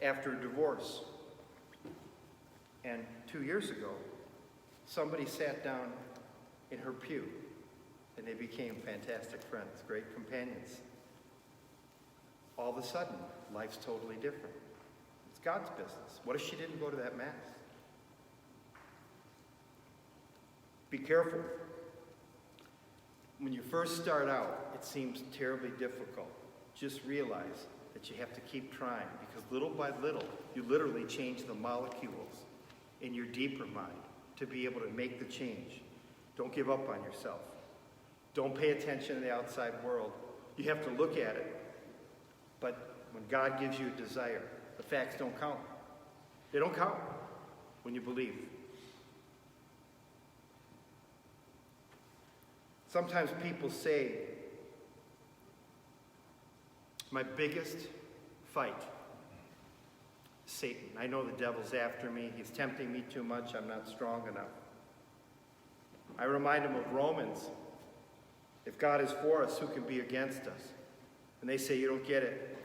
after a divorce. And 2 years ago, somebody sat down in her pew and they became fantastic friends, great companions. All of a sudden, life's totally different. It's God's business. What if she didn't go to that Mass? Be careful. When you first start out, it seems terribly difficult. Just realize that you have to keep trying, because little by little, you literally change the molecules in your deeper mind to be able to make the change. Don't give up on yourself. Don't pay attention to the outside world. You have to look at it. But when God gives you a desire, the facts don't count. They don't count when you believe. Sometimes people say, my biggest fight is Satan. I know the devil's after me. He's tempting me too much. I'm not strong enough. I remind them of Romans. If God is for us, who can be against us? And they say, you don't get it.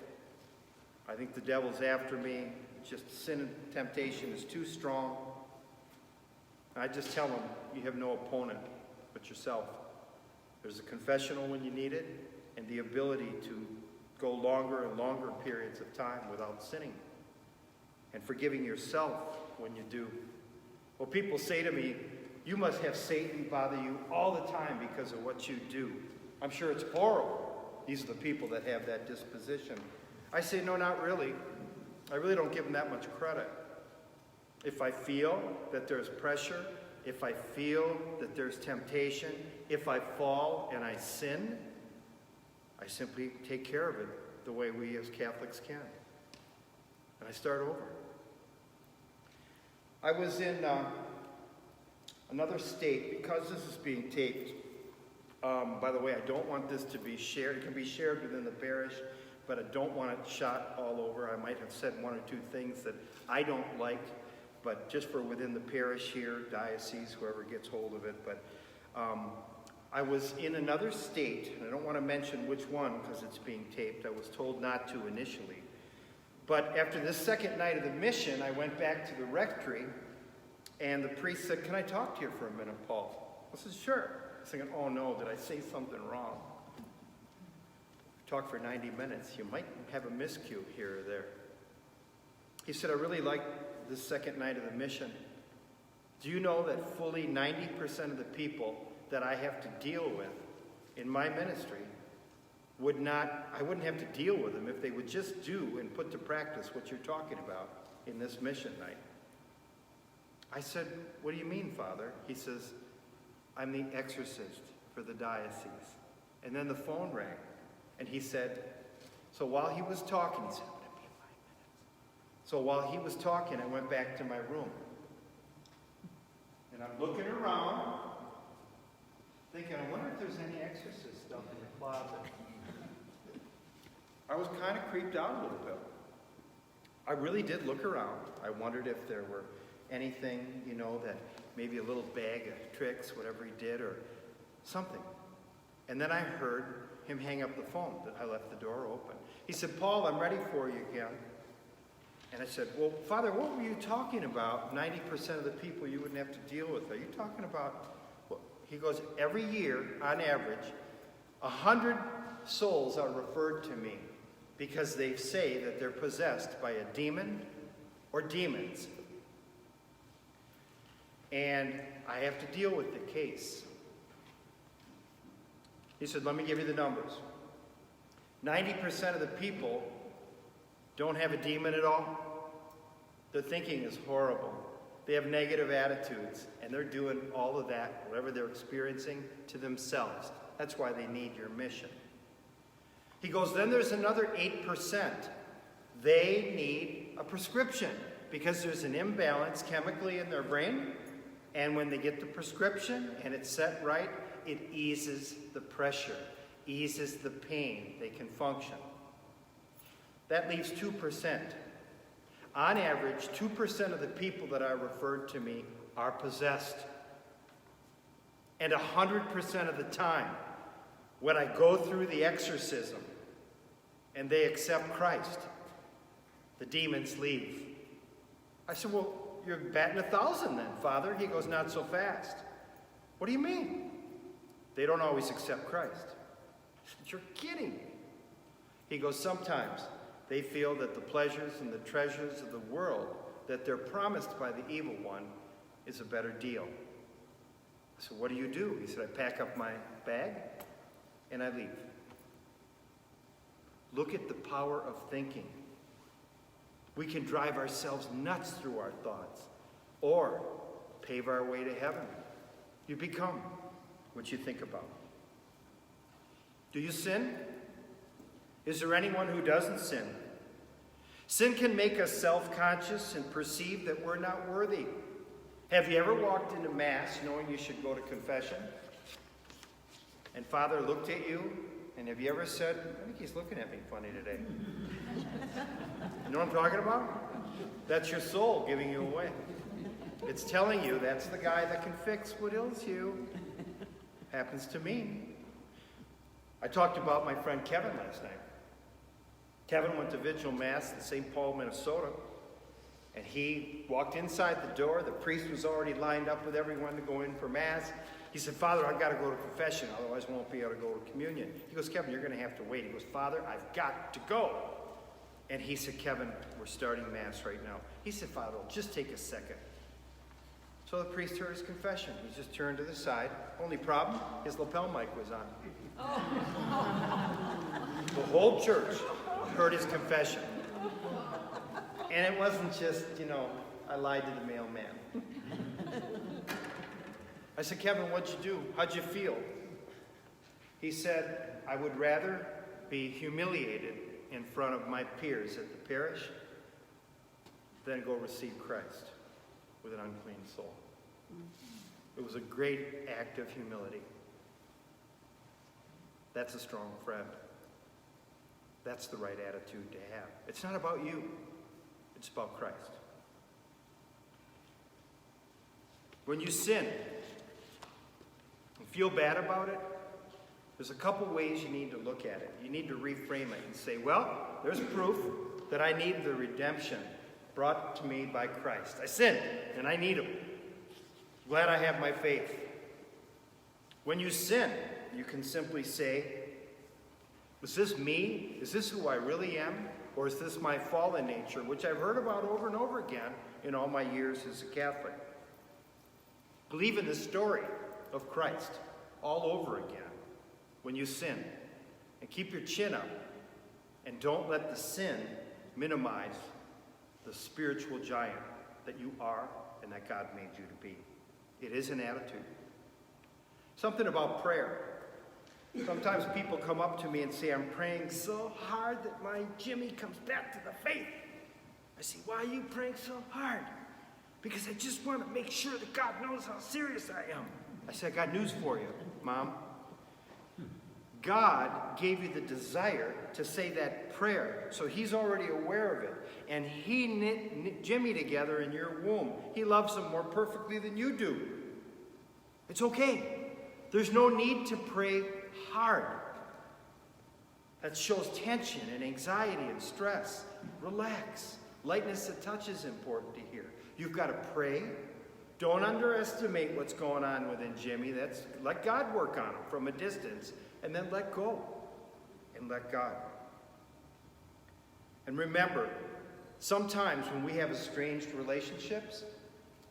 I think the devil's after me. Just sin and temptation is too strong. And I just tell them, you have no opponent but yourself. There's a confessional when you need it, and the ability to go longer and longer periods of time without sinning, and forgiving yourself when you do. Well, people say to me, you must have Satan bother you all the time because of what you do. I'm sure it's horrible. These are the people that have that disposition. I say, no, not really. I really don't give them that much credit. If I feel that there's pressure, if I feel that there's temptation, if I fall and I sin, I simply take care of it the way we as Catholics can. And I start over. I was in another state, because this is being taped. By the way, I don't want this to be shared. It can be shared within the parish, but I don't want it shot all over. I might have said one or two things that I don't like, but just for within the parish here, diocese, whoever gets hold of it. But I was in another state, and I don't want to mention which one because it's being taped. I was told not to initially. But after this second night of the mission, I went back to the rectory, and the priest said, "Can I talk to you for a minute, Paul?" I said, "Sure." I was thinking, "Oh no, did I say something wrong?" Talk for 90 minutes. You might have a miscue here or there. He said, "I really liked this second night of the mission. Do you know that fully 90% of the people that I have to deal with in my ministry I wouldn't have to deal with them if they would just do and put to practice what you're talking about in this mission night." I said, "What do you mean, Father?" He says, "I'm the exorcist for the diocese." And then the phone rang, and he said, so while he was talking, he said, "I'm going to be 5 minutes." So while he was talking, I went back to my room. And I'm looking around, thinking, I wonder if there's any exorcist stuff in the closet. I was kind of creeped out a little bit. I really did look around. I wondered if there were anything, that maybe a little bag of tricks, whatever he did, or something. And then I heard him hang up the phone. That I left the door open. He said, "Paul, I'm ready for you again." And I said, "Well, Father, what were you talking about? 90% of the people you wouldn't have to deal with. Are you talking about?" Well, he goes, "Every year, on average, 100 souls are referred to me because they say that they're possessed by a demon or demons. And I have to deal with the case." He said, "Let me give you the numbers. 90% of the people don't have a demon at all. Their thinking is horrible. They have negative attitudes, and they're doing all of that, whatever they're experiencing, to themselves. That's why they need your mission." He goes, "Then there's another 8%. They need a prescription because there's an imbalance chemically in their brain, and when they get the prescription and it's set right, it eases the pressure, eases the pain. They can function. That leaves 2%. On average, 2% of the people that are referred to me are possessed. And 100% of the time, when I go through the exorcism and they accept Christ, the demons leave." I said, "Well, you're batting 1,000 then, Father." He goes, "Not so fast." "What do you mean?" "They don't always accept Christ." I said, "You're kidding." He goes, "Sometimes they feel that the pleasures and the treasures of the world that they're promised by the evil one is a better deal." I said, "What do you do?" He said, "I pack up my bag and I leave." Look at the power of thinking. We can drive ourselves nuts through our thoughts or pave our way to heaven. You become what you think about. Do you sin? Is there anyone who doesn't sin? Sin can make us self-conscious and perceive that we're not worthy. Have you ever walked into Mass knowing you should go to confession? And Father looked at you, and have you ever said, "I think he's looking at me funny today"? You know what I'm talking about? That's your soul giving you away. It's telling you that's the guy that can fix what ails you. Happens to me. I talked about my friend Kevin last night. Kevin went to Vigil Mass in St. Paul, Minnesota, and he walked inside the door. The priest was already lined up with everyone to go in for Mass. He said, "Father, I've got to go to confession, otherwise I won't be able to go to communion." He goes, "Kevin, you're going to have to wait." He goes, "Father, I've got to go." And he said, "Kevin, we're starting Mass right now." He said, "Father, just take a second." So the priest heard his confession. He just turned to the side. Only problem, his lapel mic was on. The whole church heard his confession. And it wasn't just, I lied to the mailman. I said, "Kevin, what'd you do? How'd you feel?" He said, "I would rather be humiliated in front of my peers at the parish than go receive Christ with an unclean soul." It was a great act of humility. That's a strong friend. That's the right attitude to have. It's not about you. It's about Christ. When you sin and feel bad about it, there's a couple ways you need to look at it. You need to reframe it and say, well, there's proof. that I need the redemption brought to me by Christ. I sinned, and I need him. Glad I have my faith. When you sin, you can simply say, is this me? Is this who I really am? Or is this my fallen nature, which I've heard about over and over again in all my years as a Catholic? Believe in the story of Christ all over again when you sin. And keep your chin up. And don't let the sin minimize the spiritual giant that you are and that God made you to be. It is an attitude. Something about prayer. Sometimes people come up to me and say, I'm praying so hard that my Jimmy comes back to the faith. I say, why are you praying so hard? Because I just want to make sure that God knows how serious I am. I said, I got news for you, Mom. God gave you the desire to say that prayer, so he's already aware of it. And he knit Jimmy together in your womb. He loves him more perfectly than you do. It's okay. There's no need to pray hard. That shows tension and anxiety and stress. Relax. Lightness of touch is important to hear. You've got to pray. Don't underestimate what's going on within Jimmy. Let God work on him from a distance, and then let go and let God. And remember, sometimes when we have estranged relationships,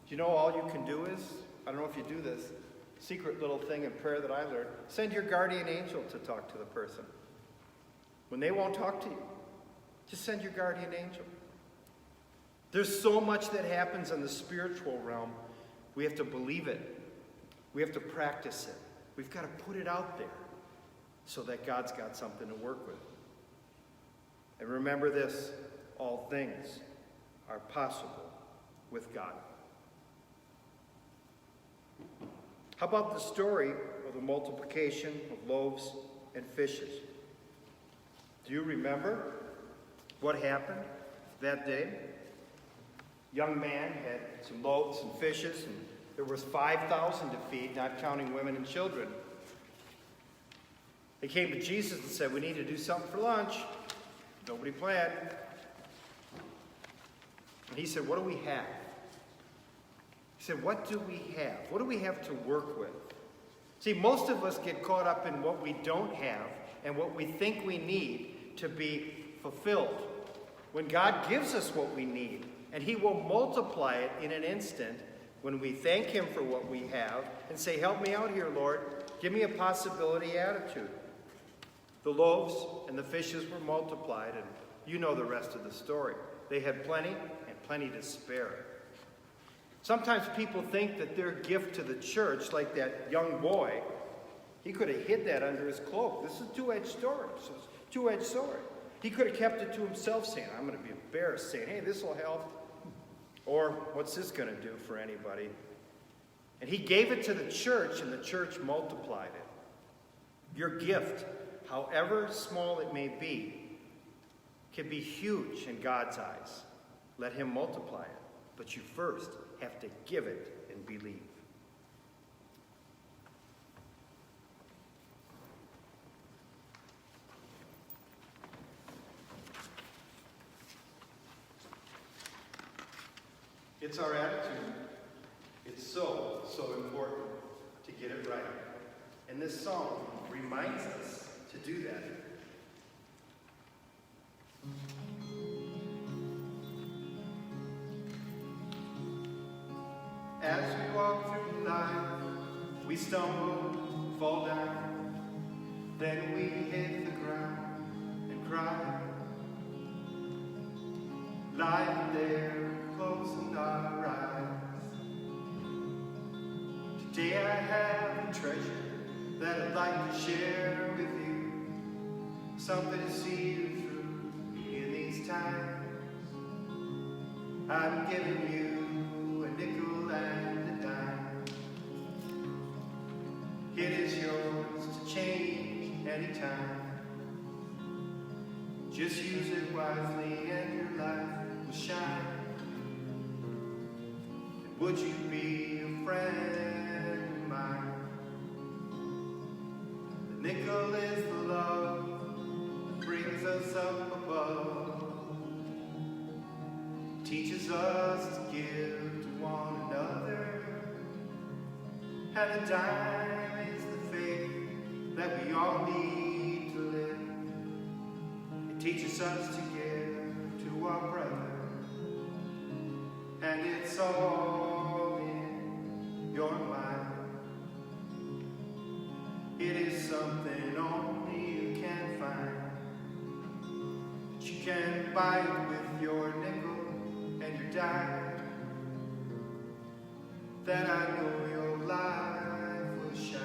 you know all you can do is, I don't know if you do this, secret little thing in prayer that I learned, send your guardian angel to talk to the person. When they won't talk to you, just send your guardian angel. There's so much that happens in the spiritual realm. We have to believe it. We have to practice it. We've got to put it out there so that God's got something to work with. And remember this, all things are possible with God. How about the story of the multiplication of loaves and fishes? Do you remember what happened that day? Young man had some loaves and fishes, and there was 5,000 to feed, not counting women and children. They came to Jesus and said, we need to do something for lunch. Nobody planned. And he said, what do we have? He said, what do we have? What do we have to work with? See, most of us get caught up in what we don't have and what we think we need to be fulfilled. When God gives us what we need, and he will multiply it in an instant when we thank him for what we have and say, help me out here, Lord. Give me a possibility attitude. The loaves and the fishes were multiplied, and you know the rest of the story. They had plenty and plenty to spare. Sometimes people think that their gift to the church, like that young boy, he could have hid that under his cloak. This is a two-edged story. So it's a two-edged sword. He could have kept it to himself, saying, I'm going to be embarrassed, saying, hey, this will help. Or, what's this going to do for anybody? And he gave it to the church, and the church multiplied it. Your gift, however small it may be, can be huge in God's eyes. Let him multiply it. But you first have to give it and believe. It's our attitude. It's so important to get it right. And this song reminds us to do that. As we walk through life, we stumble, fall down, then we hit the ground and cry. Lying there, closing our eyes. Today I have a treasure that I'd like to share with you. Something to see you through in these times. I'm giving you a nickel and a dime. It is yours to change anytime. Just use it wisely and your life will shine. And would you be a friend of mine? The nickel is the love that brings us up above. teaches us to give to one another. And a dime is the faith that we all need to live. It teaches us to give to our brother. And it's all in your mind. It is something only you can find. But you can buy it with your nickel and your dime. Then I know your life will shine.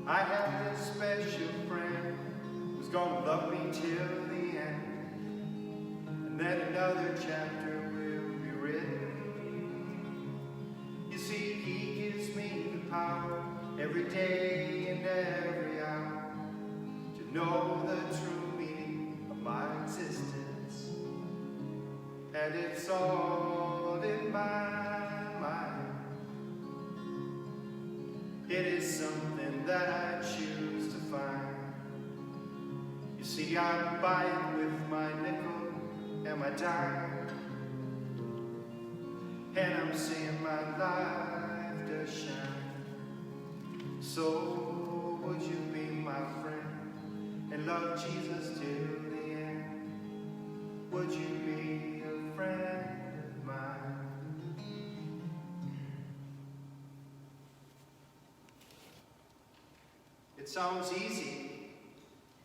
I have this special friend who's gonna love me till the end, and then another chapter will be written. You see, he gives me the power every day and every hour to know the true meaning of my existence, and it's all in my mind. It is something that I choose to find. You see, I buy it with my nickel and my dime, and I'm seeing my life does shine. So would you be my friend and love Jesus till the end? Would you be a friend of mine? It sounds easy,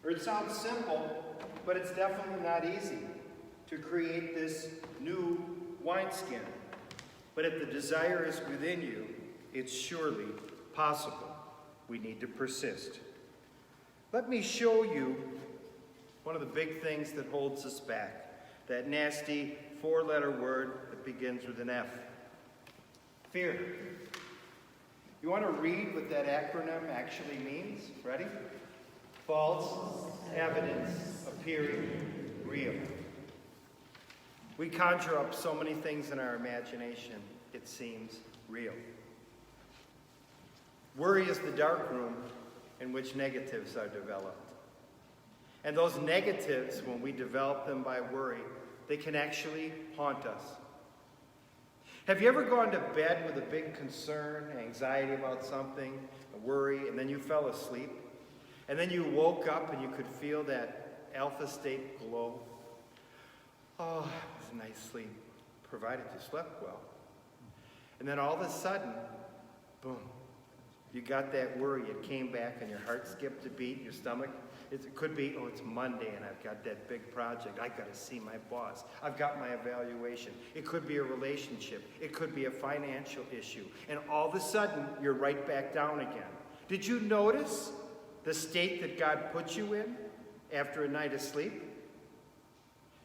or it sounds simple, but it's definitely not easy to create this new wineskin. But if the desire is within you, it's surely possible. We need to persist. Let me show you one of the big things that holds us back. That nasty four-letter word that begins with an F. Fear. You want to read what that acronym actually means? Ready? False evidence appearing real. We conjure up so many things in our imagination, it seems real. Worry is the dark room in which negatives are developed. And those negatives, when we develop them by worry, they can actually haunt us. Have you ever gone to bed with a big concern, anxiety about something, a worry, and then you fell asleep? And then you woke up and you could feel that alpha state glow? Oh, it was a nice sleep, provided you slept well. And then all of a sudden, boom, you got that worry. It came back and your heart skipped a beat, your stomach. It could be, oh, it's Monday and I've got that big project. I've got to see my boss. I've got my evaluation. It could be a relationship. It could be a financial issue. And all of a sudden, you're right back down again. Did you notice the state that God put you in after a night of sleep?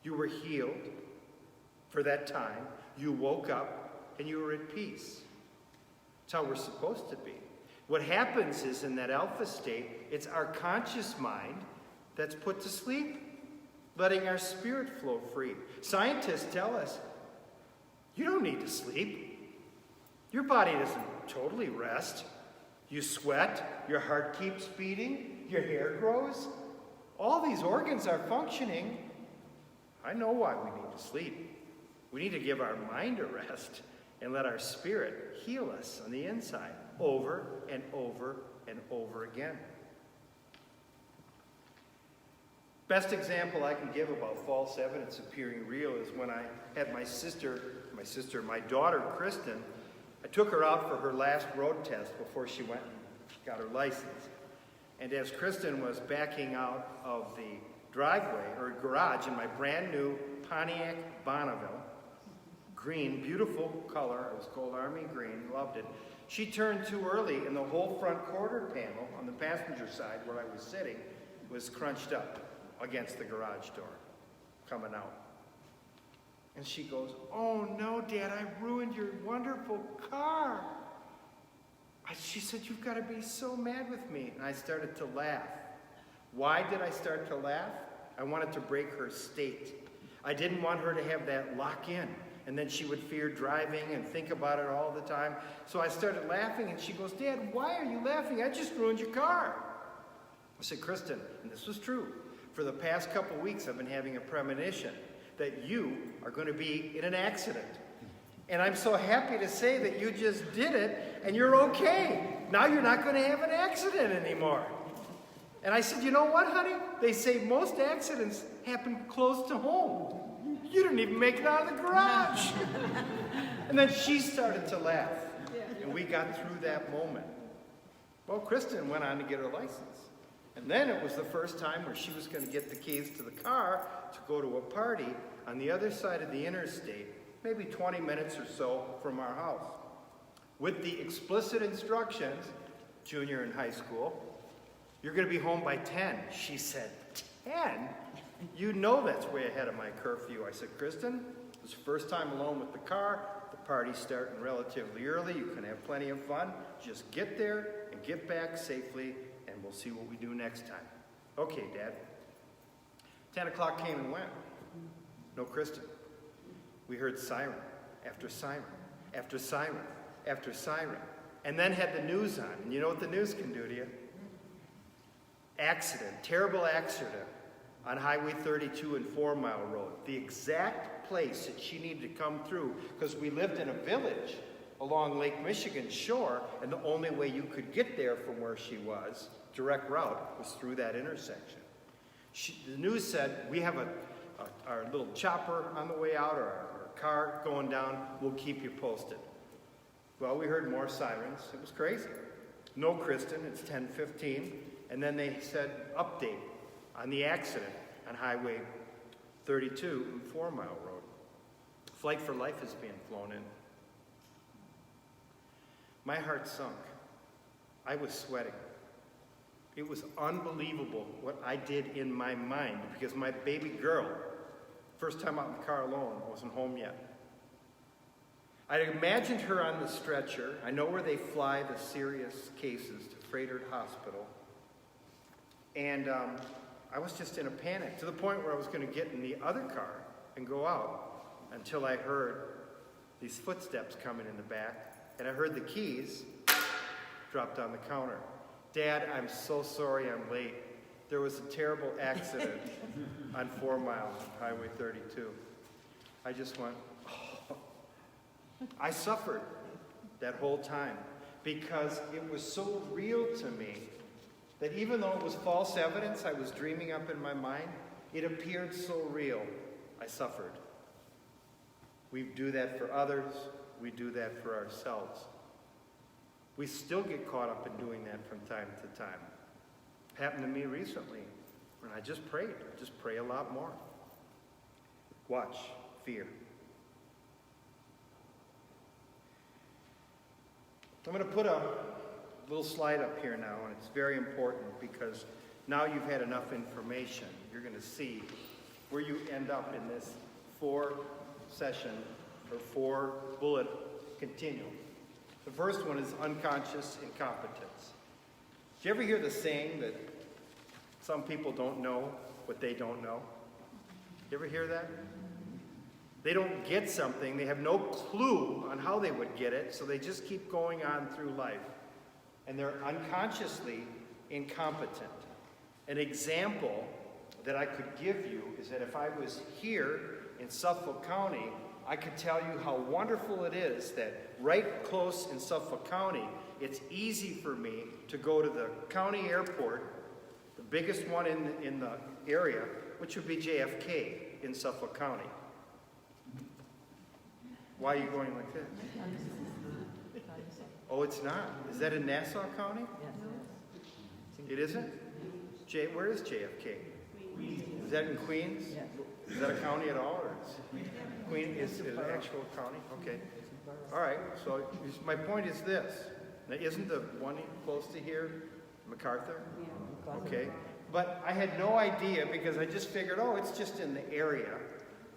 You were healed for that time. You woke up and you were at peace. That's how we're supposed to be. What happens is in that alpha state, it's our conscious mind that's put to sleep, letting our spirit flow free. Scientists tell us, you don't need to sleep. Your body doesn't totally rest. You sweat, your heart keeps beating, your hair grows. All these organs are functioning. I know why we need to sleep. We need to give our mind a rest and let our spirit heal us on the inside over and over and over again. Best example I can give about false evidence appearing real is when I had my daughter, Kristen. I took her out for her last road test before she went and got her license. And as Kristen was backing out of the driveway or garage in my brand new Pontiac Bonneville, green, beautiful color, it was called Army Green, loved it. She turned too early and the whole front quarter panel on the passenger side where I was sitting was crunched up against the garage door, coming out. And she goes, "Oh no, Dad, I ruined your wonderful car." She said, "You've got to be so mad with me." And I started to laugh. Why did I start to laugh? I wanted to break her state. I didn't want her to have that lock in And then she would fear driving and think about it all the time. So I started laughing, and she goes, Dad, why are you laughing? I just ruined your car. I said, Kristen, and this was true, for the past couple weeks I've been having a premonition that you are going to be in an accident. And I'm so happy to say that you just did it, and you're okay. Now you're not going to have an accident anymore. And I said, you know what, honey? They say most accidents happen close to home. You didn't even make it out of the garage. And then she started to laugh. And we got through that moment. Well, Kristen went on to get her license. And then it was the first time where she was going to get the keys to the car to go to a party on the other side of the interstate, maybe 20 minutes or so from our house. With the explicit instructions, junior in high school, you're going to be home by 10. She said, 10? You know that's way ahead of my curfew. I said, Kristen, it's the first time alone with the car. The party's starting relatively early. You can have plenty of fun. Just get there and get back safely, and we'll see what we do next time. Okay, Dad. 10 o'clock came and went. No Kristen. We heard siren after siren after siren after siren, and then had the news on. And you know what the news can do to you? Accident, terrible accident on Highway 32 and 4 Mile Road. The exact place that she needed to come through, because we lived in a village along Lake Michigan's shore, and the only way you could get there from where she was, direct route, was through that intersection. The news said, we have our little chopper on the way out, or our car going down, we'll keep you posted. Well, we heard more sirens. It was crazy. No Kristen, it's 10:15. And then they said, update on the accident on Highway 32 and 4 Mile Road. Flight for Life is being flown in. My heart sunk. I was sweating. It was unbelievable what I did in my mind, because my baby girl, first time out in the car alone, wasn't home yet. I imagined her on the stretcher. I know where they fly the serious cases to Frederick Hospital. And I was just in a panic, to the point where I was going to get in the other car and go out, until I heard these footsteps coming in the back, and I heard the keys dropped on the counter. Dad, I'm so sorry I'm late. There was a terrible accident on 4 Mile, Highway 32. I just went, oh. I suffered that whole time, because it was so real to me that even though it was false evidence I was dreaming up in my mind, it appeared so real, I suffered. We do that for others. We do that for ourselves. We still get caught up in doing that from time to time. Happened to me recently when I just prayed. I just pray a lot more. Watch, fear. I'm going to put a little slide up here now, and it's very important, because now you've had enough information. You're going to see where you end up in this 4-session or 4-bullet continuum. The first one is unconscious incompetence. Do you ever hear the saying that some people don't know what they don't know? You ever hear that? They don't get something, they have no clue on how they would get it, so they just keep going on through life. And they're unconsciously incompetent. An example that I could give you is that if I was here in Suffolk County, I could tell you how wonderful it is that right close in Suffolk County, it's easy for me to go to the county airport, the biggest one in the area, which would be JFK in Suffolk County. Why are you going like this? Oh, it's not. Is that in Nassau County? It isn't? Where is JFK? Is that in Queens? Is that a county at all? Or Queens is an actual county? Okay. All right. So my point is this. Now, isn't the one close to here MacArthur? Okay. But I had no idea, because I just figured, oh, it's just in the area.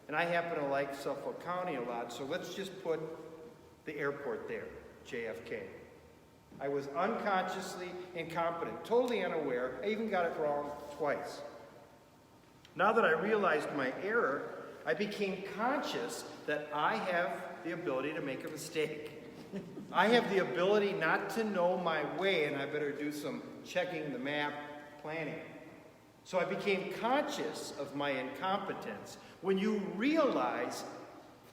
And I happen to like Suffolk County a lot, so let's just put the airport there, JFK. I was unconsciously incompetent, totally unaware. I even got it wrong twice. Now that I realized my error, I became conscious that I have the ability to make a mistake. I have the ability not to know my way, and I better do some checking the map, planning. So I became conscious of my incompetence. When you realize,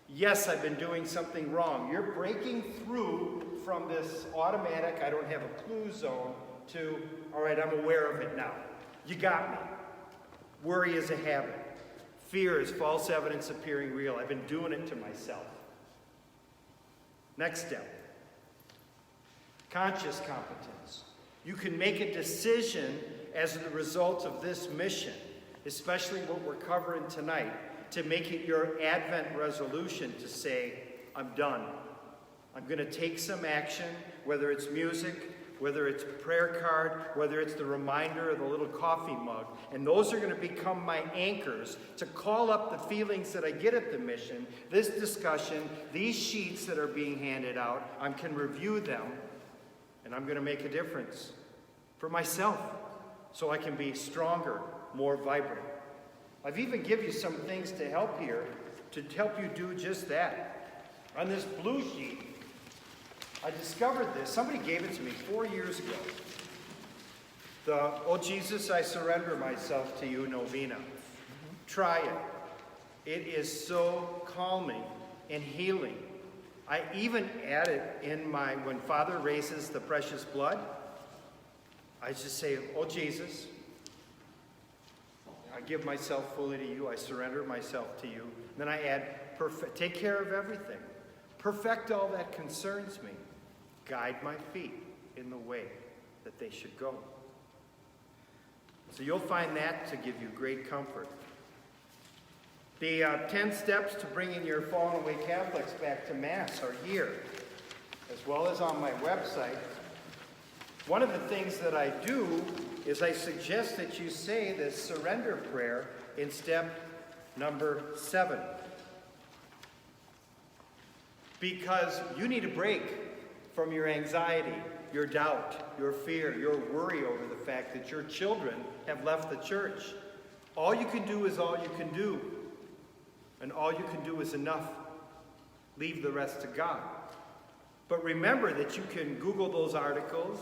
yes, I've been doing something wrong, you're breaking through from this automatic, I don't have a clue zone, to, all right, I'm aware of it now. You got me. Worry is a habit. Fear is false evidence appearing real. I've been doing it to myself. Next step. Conscious competence. You can make a decision as a result of this mission, especially what we're covering tonight, to make it your Advent resolution to say, I'm done. I'm going to take some action, whether it's music, whether it's a prayer card, whether it's the reminder of the little coffee mug. And those are going to become my anchors to call up the feelings that I get at the mission, this discussion, these sheets that are being handed out. I can review them, and I'm going to make a difference for myself so I can be stronger, more vibrant. I've even given you some things to help here, to help you do just that. On this blue sheet, I discovered this. Somebody gave it to me 4 years ago. The Oh Jesus, I Surrender Myself to You novena. Try it. It is so calming and healing. I even add it in my, when Father raises the precious blood, I just say, Oh Jesus, I give myself fully to you. I surrender myself to you. Then I add, take care of everything. Perfect all that concerns me. Guide my feet in the way that they should go. So you'll find that to give you great comfort. The 10 steps to bringing your fallen away Catholics back to Mass are here, as well as on my website. One of the things that I do is I suggest that you say this surrender prayer in step number 7. Because you need a break from your anxiety, your doubt, your fear, your worry over the fact that your children have left the church. All you can do is all you can do. And all you can do is enough. Leave the rest to God. But remember that you can Google those articles,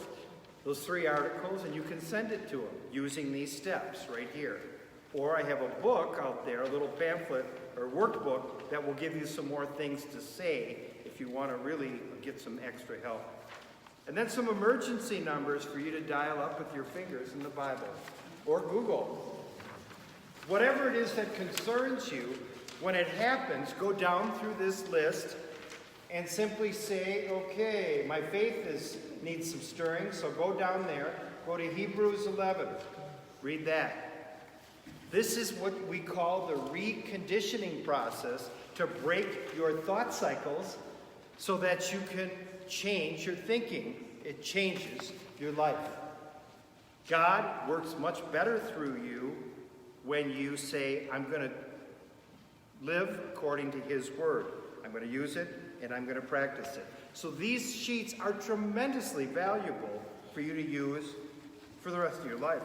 those 3 articles, and you can send it to them using these steps right here. Or I have a book out there, a little pamphlet or workbook that will give you some more things to say if you want to really get some extra help. And then some emergency numbers for you to dial up with your fingers in the Bible or Google. Whatever it is that concerns you, when it happens, go down through this list and simply say, okay, my faith needs some stirring, so go down there, go to Hebrews 11, read that. This is what we call the reconditioning process to break your thought cycles so that you can change your thinking. It changes your life. God works much better through you when you say, I'm going to live according to His Word. I'm going to use it and I'm going to practice it. So these sheets are tremendously valuable for you to use for the rest of your life.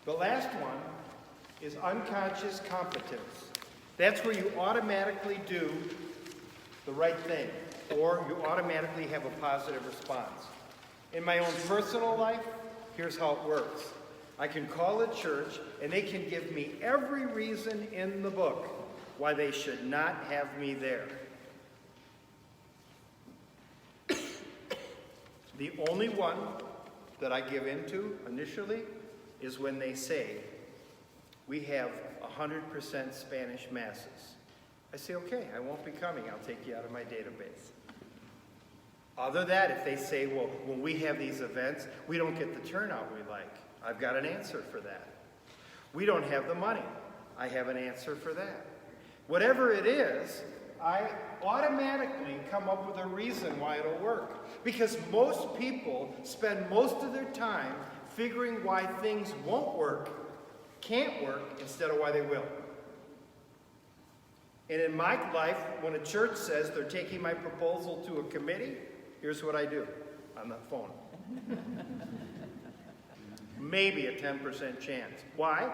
The last one is unconscious competence. That's where you automatically do the right thing, or you automatically have a positive response. In my own personal life, here's how it works. I can call a church, and they can give me every reason in the book why they should not have me there. The only one that I give into initially is when they say, we have 100% Spanish masses. I say, okay, I won't be coming. I'll take you out of my database. Other than that, if they say, well, when we have these events, we don't get the turnout we like, I've got an answer for that. We don't have the money. I have an answer for that. Whatever it is, I automatically come up with a reason why it'll work. Because most people spend most of their time figuring why things won't work, can't work, instead of why they will. And in my life, when a church says they're taking my proposal to a committee, here's what I do on the phone. Maybe a 10% chance. Why?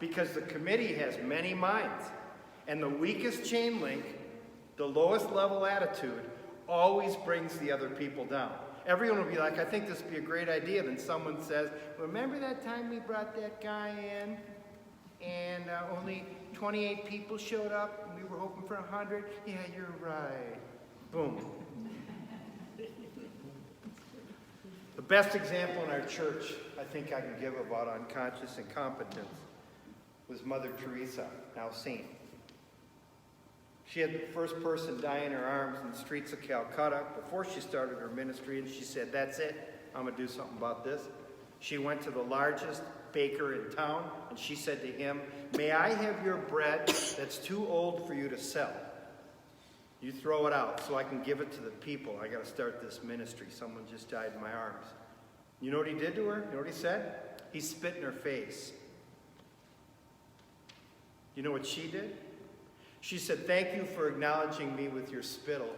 Because the committee has many minds. And the weakest chain link, the lowest level attitude, always brings the other people down. Everyone will be like, I think this would be a great idea. Then someone says, remember that time we brought that guy in and only 28 people showed up and we were hoping for 100? Yeah, you're right. Boom. The best example in our church I think I can give about unconscious incompetence was Mother Teresa, now saint. She had the first person die in her arms in the streets of Calcutta before she started her ministry, and she said, that's it, I'm going to do something about this. She went to the largest baker in town, and she said to him, may I have your bread that's too old for you to sell? You throw it out so I can give it to the people. I got to start this ministry. Someone just died in my arms. You know what he did to her? You know what he said? He spit in her face. You know what she did? She said, thank you for acknowledging me with your spittle.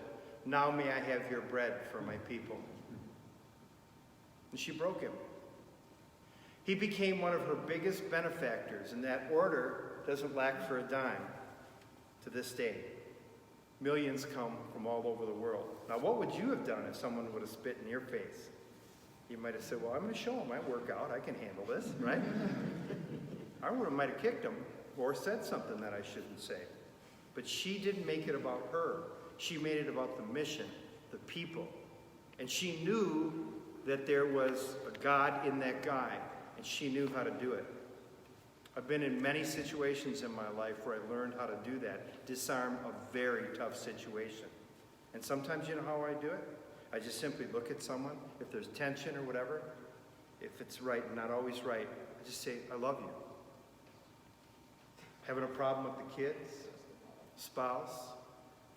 Now may I have your bread for my people. And she broke him. He became one of her biggest benefactors, and that order doesn't lack for a dime to this day. Millions come from all over the world. Now, what would you have done if someone would have spit in your face? You might have said, well, I'm going to show him I work out. I can handle this, right? I might have kicked him or said something that I shouldn't say. But she didn't make it about her. She made it about the mission, the people. And she knew that there was a God in that guy, and she knew how to do it. I've been in many situations in my life where I learned how to do that, disarm a very tough situation. And sometimes you know how I do it? I just simply look at someone, if there's tension or whatever, if it's right and not always right, I just say, I love you. Having a problem with the kids, spouse,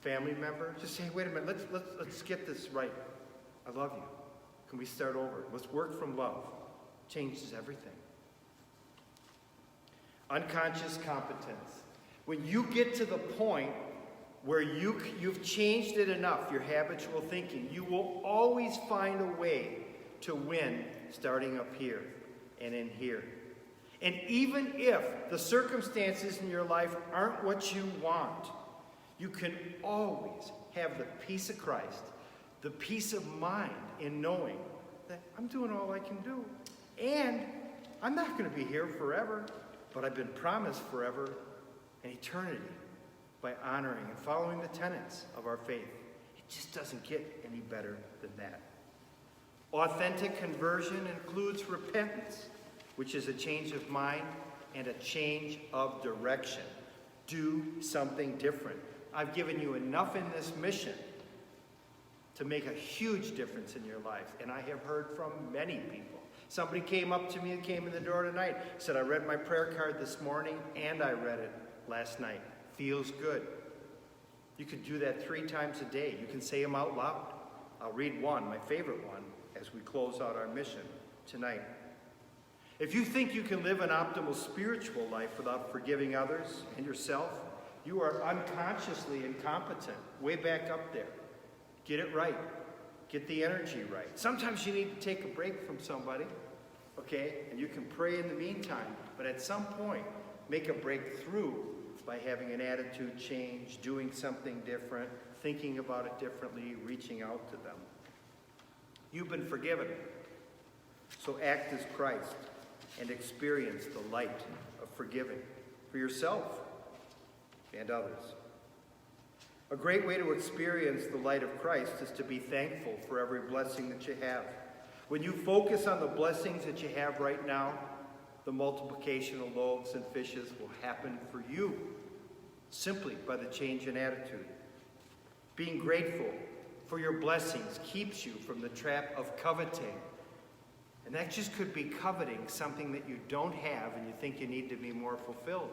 family member, just say, wait a minute, let's get this right. I love you. Can we start over? Let's work from love. Changes everything. Unconscious competence. When you get to the point where you've changed it enough, your habitual thinking, you will always find a way to win starting up here and in here. And even if the circumstances in your life aren't what you want, you can always have the peace of Christ, the peace of mind in knowing that I'm doing all I can do. And I'm not going to be here forever, but I've been promised forever and eternity by honoring and following the tenets of our faith. It just doesn't get any better than that. Authentic conversion includes repentance, which is a change of mind and a change of direction. Do something different. I've given you enough in this mission to make a huge difference in your life. And I have heard from many people. Somebody came up to me and came in the door tonight, said, I read my prayer card this morning and I read it last night. Feels good. You can do that 3 times a day. You can say them out loud. I'll read one, my favorite one, as we close out our mission tonight. If you think you can live an optimal spiritual life without forgiving others and yourself, you are unconsciously incompetent, way back up there. Get it right. Get the energy right. Sometimes you need to take a break from somebody, okay? And you can pray in the meantime. But at some point, make a breakthrough by having an attitude change, doing something different, thinking about it differently, reaching out to them. You've been forgiven. So act as Christ and experience the light of forgiving for yourself and others. A great way to experience the light of Christ is to be thankful for every blessing that you have. When you focus on the blessings that you have right now, the multiplication of loaves and fishes will happen for you simply by the change in attitude. Being grateful for your blessings keeps you from the trap of coveting. And that just could be coveting something that you don't have and you think you need to be more fulfilled.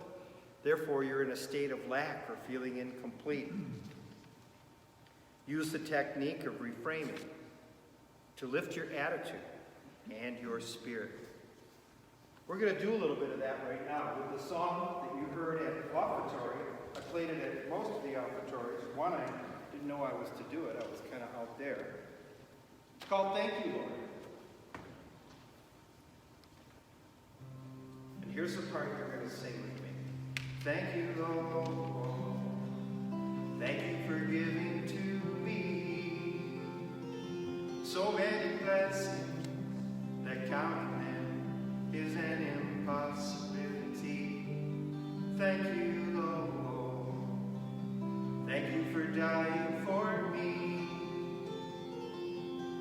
Therefore, you're in a state of lack or feeling incomplete. Use the technique of reframing to lift your attitude and your spirit. We're going to do a little bit of that right now with the song that you heard at the offertory. I played it at most of the offertories. One, I didn't know I was to do it. I was kind of out there. It's called Thank You, Lord. Here's the part you're going to sing with me. Thank you, Lord. Thank you for giving to me so many blessings that counting them is an impossibility. Thank you, Lord. Thank you for dying for me.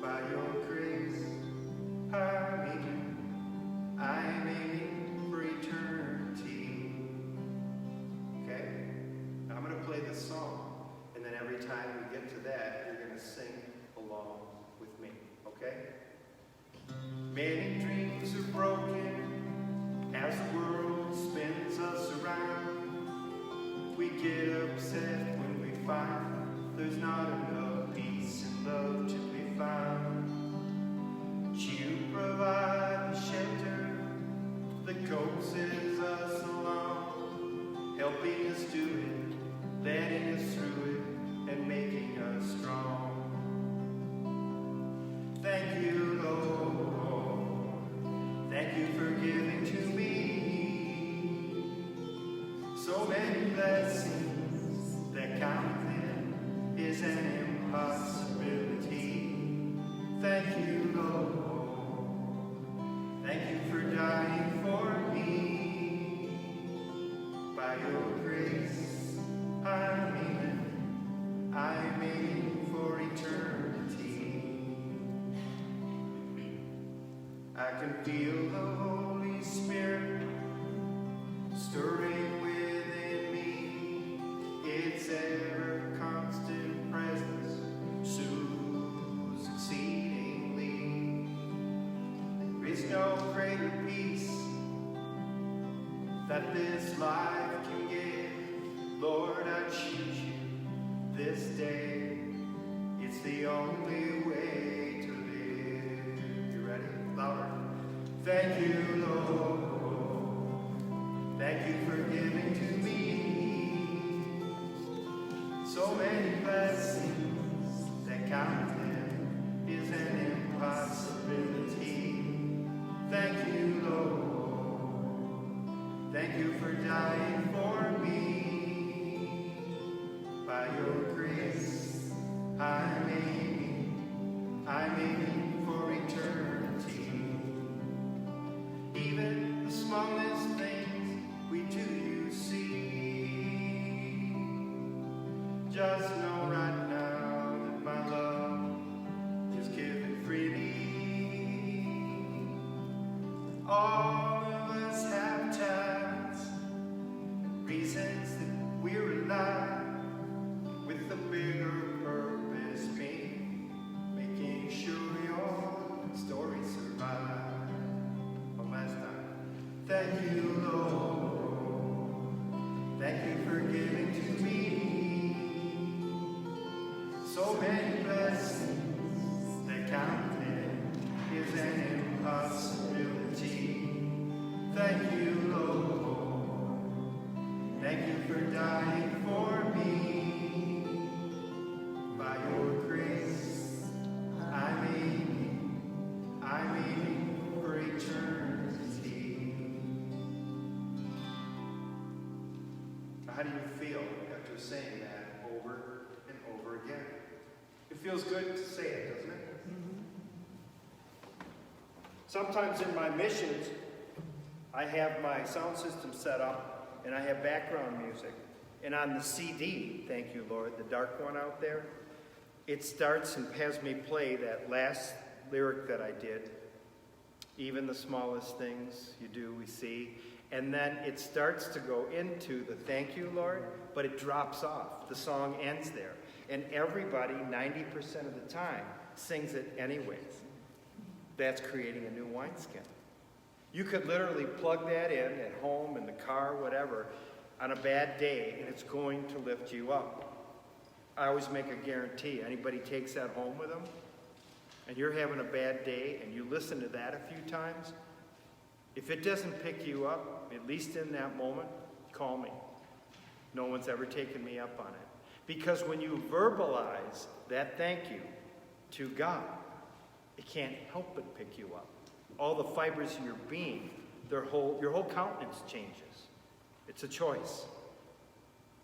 By your grace, I'm aiming for eternity. Okay? Now I'm going to play this song, and then every time we get to that, you're going to sing along with me. Okay? Many dreams are broken as the world spins us around. We get upset when we find there's not enough peace and love to be found. You provide the shelter that coaxes us along, helping us do it, letting us through it, and making us strong. Thank you, Lord. Thank you for giving to me so many blessings that counting them is an impossibility. Thank you, Lord. Thank you for dying for me. By your grace, I'm aiming for eternity. I can feel the Holy Spirit stirring within me. Its ever constant presence soothes exceedingly. There is no greater peace that this life can give. Lord, I choose you this day. It's the only way to live. You ready? Louder. Thank you, Lord. Thank you for giving to me so many blessings that counting them is an impossibility. Thank you, Lord. Thank you for dying for me. By your grace, I'm aiming for eternity. Even the smallest things we do, you see. Just know right now that my love is given freely. All of us have talents, reasons that we're alive, with the bigger purpose being making sure your story survives. One last time. Thank you, Lord. Thank you for giving to me so many blessings that counting is an impossibility. Thank you, Lord. Thank you for dying for me. By your grace, I'm aiming for eternity. How do you feel after saying that over and over again? It feels good to say it, doesn't it? Sometimes in my missions, I have my sound system set up and I have background music. And on the CD, thank you, Lord, the dark one out there, it starts and has me play that last lyric that I did. Even the smallest things you do, we see. And then it starts to go into the thank you, Lord, but it drops off. The song ends there. And everybody, 90% of the time, sings it anyways. That's creating a new wineskin. You could literally plug that in at home, in the car, whatever, on a bad day, and it's going to lift you up. I always make a guarantee. Anybody takes that home with them, and you're having a bad day, and you listen to that a few times, if it doesn't pick you up, at least in that moment, call me. No one's ever taken me up on it. Because when you verbalize that thank you to God, it can't help but pick you up. All the fibers of your being your whole countenance changes. It's a choice.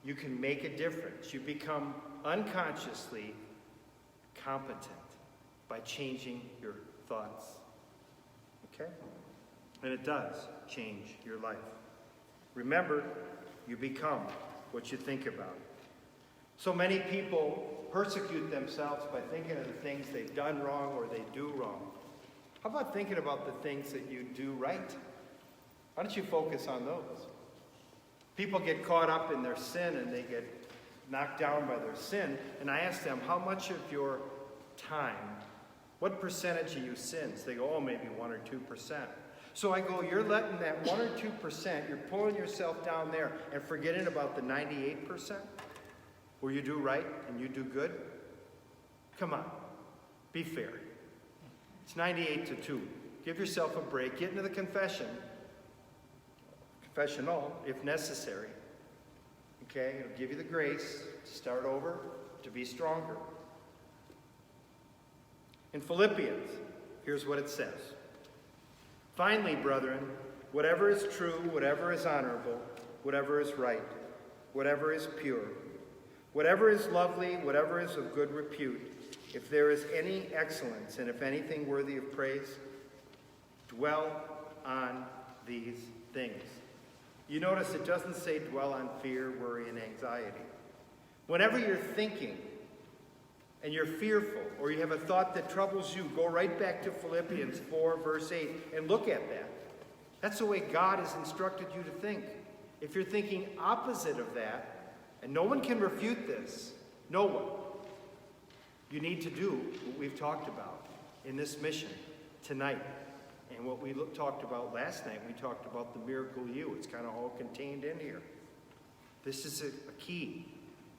You can make a difference. You become unconsciously competent by changing your thoughts. Okay? And it does change your life. Remember, you become what you think about. So many people persecute themselves by thinking of the things they've done wrong or they do wrong. How about thinking about the things that you do right? Why don't you focus on those? People get caught up in their sin and they get knocked down by their sin. And I ask them, how much of your time, what percentage of you sins? They go, oh, maybe 1 or 2%. So I go, you're letting that 1 or 2%, you're pulling yourself down there and forgetting about the 98% where you do right and you do good? Come on, be fair. It's 98 to 2. Give yourself a break. Get into the confessional, if necessary. Okay, it'll give you the grace to start over, to be stronger. In Philippians, here's what it says. Finally, brethren, whatever is true, whatever is honorable, whatever is right, whatever is pure, whatever is lovely, whatever is of good repute, if there is any excellence and if anything worthy of praise, dwell on these things. You notice it doesn't say dwell on fear, worry, and anxiety. Whenever you're thinking and you're fearful or you have a thought that troubles you, go right back to Philippians 4, verse 8, and look at that. That's the way God has instructed you to think. If you're thinking opposite of that, and no one can refute this, no one, you need to do what we've talked about in this mission tonight. And what we talked about last night, we talked about the miracle you. It's kind of all contained in here. This is a key.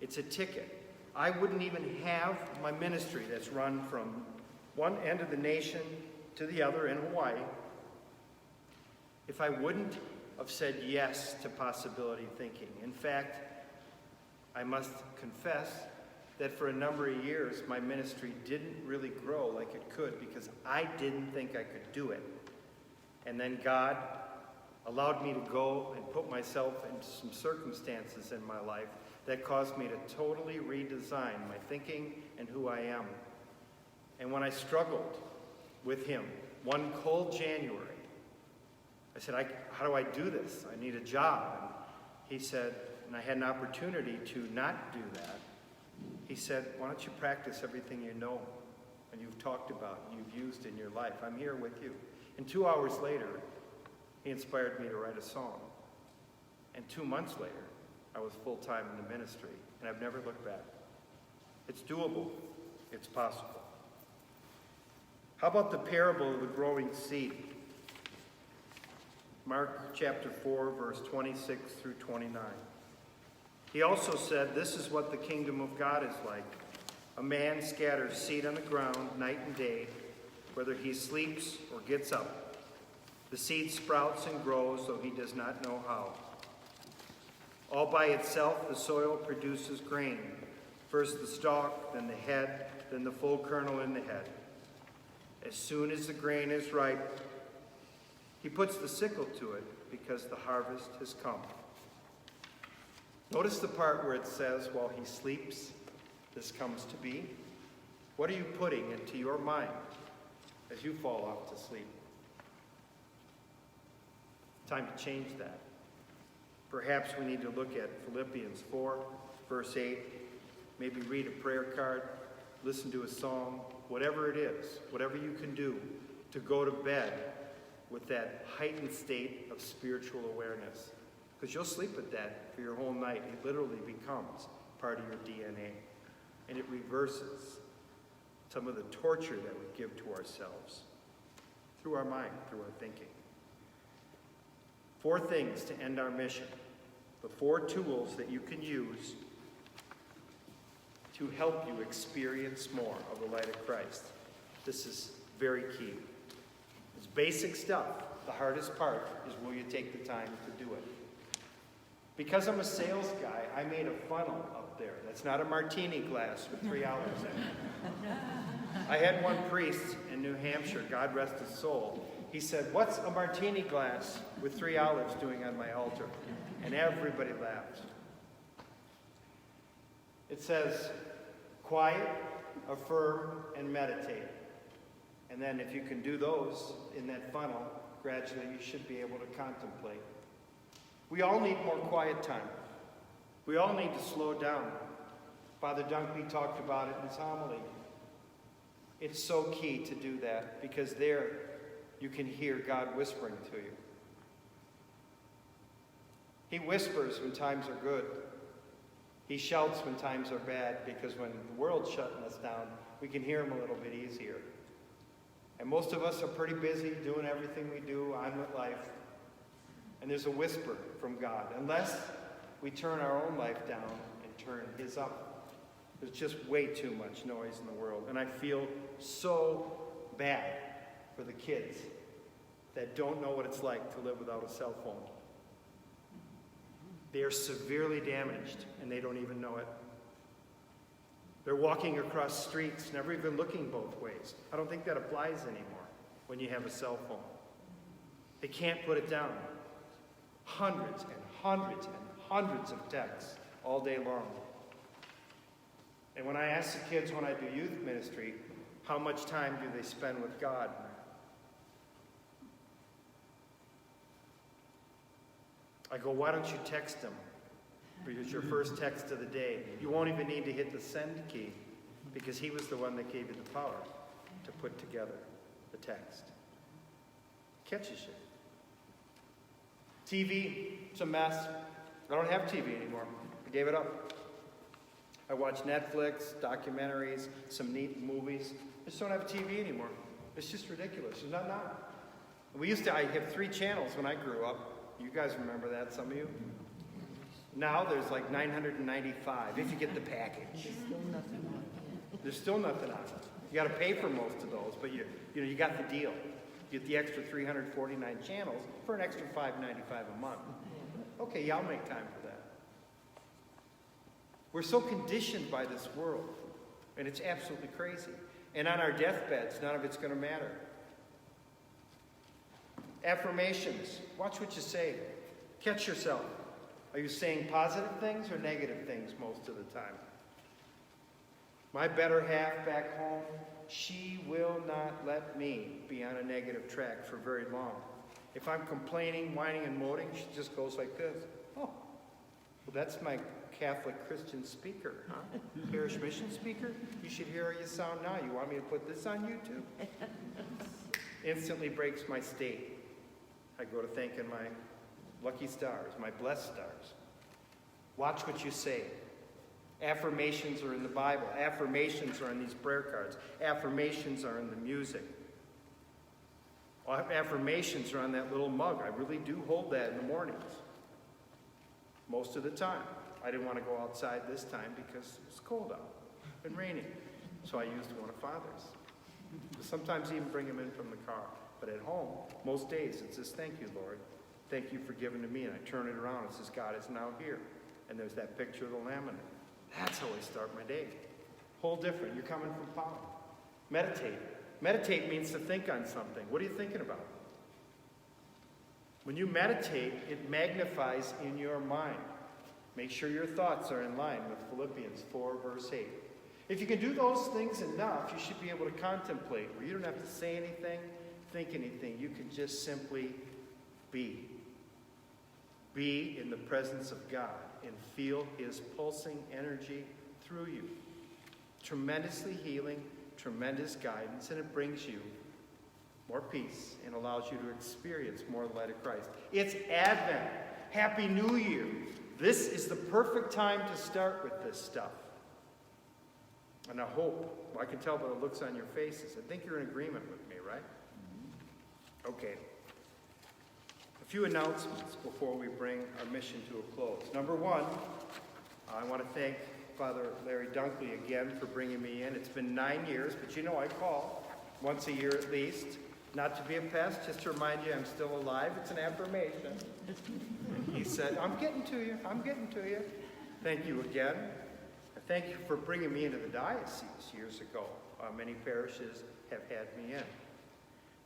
It's a ticket. I wouldn't even have my ministry that's run from one end of the nation to the other in Hawaii if I wouldn't have said yes to possibility thinking. In fact, I must confess that for a number of years, my ministry didn't really grow like it could because I didn't think I could do it. And then God allowed me to go and put myself into some circumstances in my life that caused me to totally redesign my thinking and who I am. And when I struggled with him one cold January, I said, how do I do this? I need a job. And he said, and I had an opportunity to not do that. He said, why don't you practice everything you know and you've talked about and you've used in your life? I'm here with you. And 2 hours later, he inspired me to write a song. And 2 months later, I was full-time in the ministry, and I've never looked back. It's doable. It's possible. How about the parable of the growing seed? Mark chapter 4, verse 26 through 29. He also said, this is what the kingdom of God is like. A man scatters seed on the ground night and day, whether he sleeps or gets up. The seed sprouts and grows, though he does not know how. All by itself, the soil produces grain. First the stalk, then the head, then the full kernel in the head. As soon as the grain is ripe, he puts the sickle to it because the harvest has come. Notice the part where it says, while he sleeps, this comes to be. What are you putting into your mind as you fall off to sleep? Time to change that. Perhaps we need to look at Philippians 4, verse 8, maybe read a prayer card, listen to a song, whatever it is, whatever you can do to go to bed with that heightened state of spiritual awareness. Because you'll sleep with that for your whole night. It literally becomes part of your DNA. And it reverses some of the torture that we give to ourselves through our mind, through our thinking. 4 things to end our mission. The 4 tools that you can use to help you experience more of the light of Christ. This is very key. It's basic stuff. The hardest part is will you take the time to do it? Because I'm a sales guy, I made a funnel up there. That's not a martini glass with 3 olives in it. I had one priest in New Hampshire, God rest his soul. He said, "What's a martini glass with 3 olives doing on my altar?" And everybody laughed. It says, quiet, affirm, and meditate. And then if you can do those in that funnel, gradually you should be able to contemplate. We all need more quiet time. We all need to slow down. Father Dunkley talked about it in his homily. It's so key to do that, because there you can hear God whispering to you. He whispers when times are good. He shouts when times are bad, because when the world's shutting us down, we can hear him a little bit easier. And most of us are pretty busy doing everything we do, on with life. And there's a whisper from God, unless we turn our own life down and turn his up. There's just way too much noise in the world. And I feel so bad for the kids that don't know what it's like to live without a cell phone. They are severely damaged, and they don't even know it. They're walking across streets, never even looking both ways. I don't think that applies anymore when you have a cell phone. They can't put it down. Hundreds and hundreds and hundreds of texts all day long. And when I ask the kids when I do youth ministry, how much time do they spend with God? I go, why don't you text them? Because your first text of the day, you won't even need to hit the send key, because he was the one that gave you the power to put together the text. Catches you. TV, it's a mess. I don't have TV anymore. I gave it up. I watch Netflix, documentaries, some neat movies. I just don't have TV anymore. It's just ridiculous. There's nothing on. I have 3 channels when I grew up. You guys remember that, some of you? Now there's like 995, if you get the package. There's still nothing on it. You got to pay for most of those, but you got the deal. You get the extra 349 channels for an extra $5.95 a month. Okay, yeah, I'll make time for that. We're so conditioned by this world, and it's absolutely crazy. And on our deathbeds, none of it's going to matter. Affirmations. Watch what you say. Catch yourself. Are you saying positive things or negative things most of the time? My better half back home, she will not let me be on a negative track for very long. If I'm complaining, whining, and moaning, she just goes like this. Oh, well, that's my Catholic Christian speaker, huh? Parish mission speaker? You should hear how you sound now. You want me to put this on YouTube? Instantly breaks my state. I go to thanking my lucky stars, my blessed stars. Watch what you say. Affirmations are in the Bible. Affirmations are in these prayer cards. Affirmations are in the music. Affirmations are on that little mug. I really do hold that in the mornings. Most of the time. I didn't want to go outside this time because it was cold out and raining. So I used one of Father's. Sometimes even bring them in from the car. But at home, most days, it says, thank you, Lord. Thank you for giving to me. And I turn it around. It says, God is now here. And there's that picture of the laminate. That's how I start my day. Whole different. You're coming from power. Meditate. Meditate means to think on something. What are you thinking about? When you meditate, it magnifies in your mind. Make sure your thoughts are in line with Philippians 4, verse 8. If you can do those things enough, you should be able to contemplate, where you don't have to say anything, think anything. You can just simply be. Be in the presence of God and feel his pulsing energy through you. Tremendously healing, tremendous guidance, and it brings you more peace and allows you to experience more of the light of Christ. It's Advent. Happy New Year. This is the perfect time to start with this stuff. And I hope, I can tell by the looks on your faces, I think you're in agreement with me, right? Okay. A few announcements before we bring our mission to a close. Number one, I want to thank Father Larry Dunkley again for bringing me in. It's been 9 years, but you know I call once a year at least. Not to be a pest, just to remind you I'm still alive. It's an affirmation. He said, I'm getting to you. I'm getting to you. Thank you again. Thank you for bringing me into the diocese years ago. many parishes have had me in.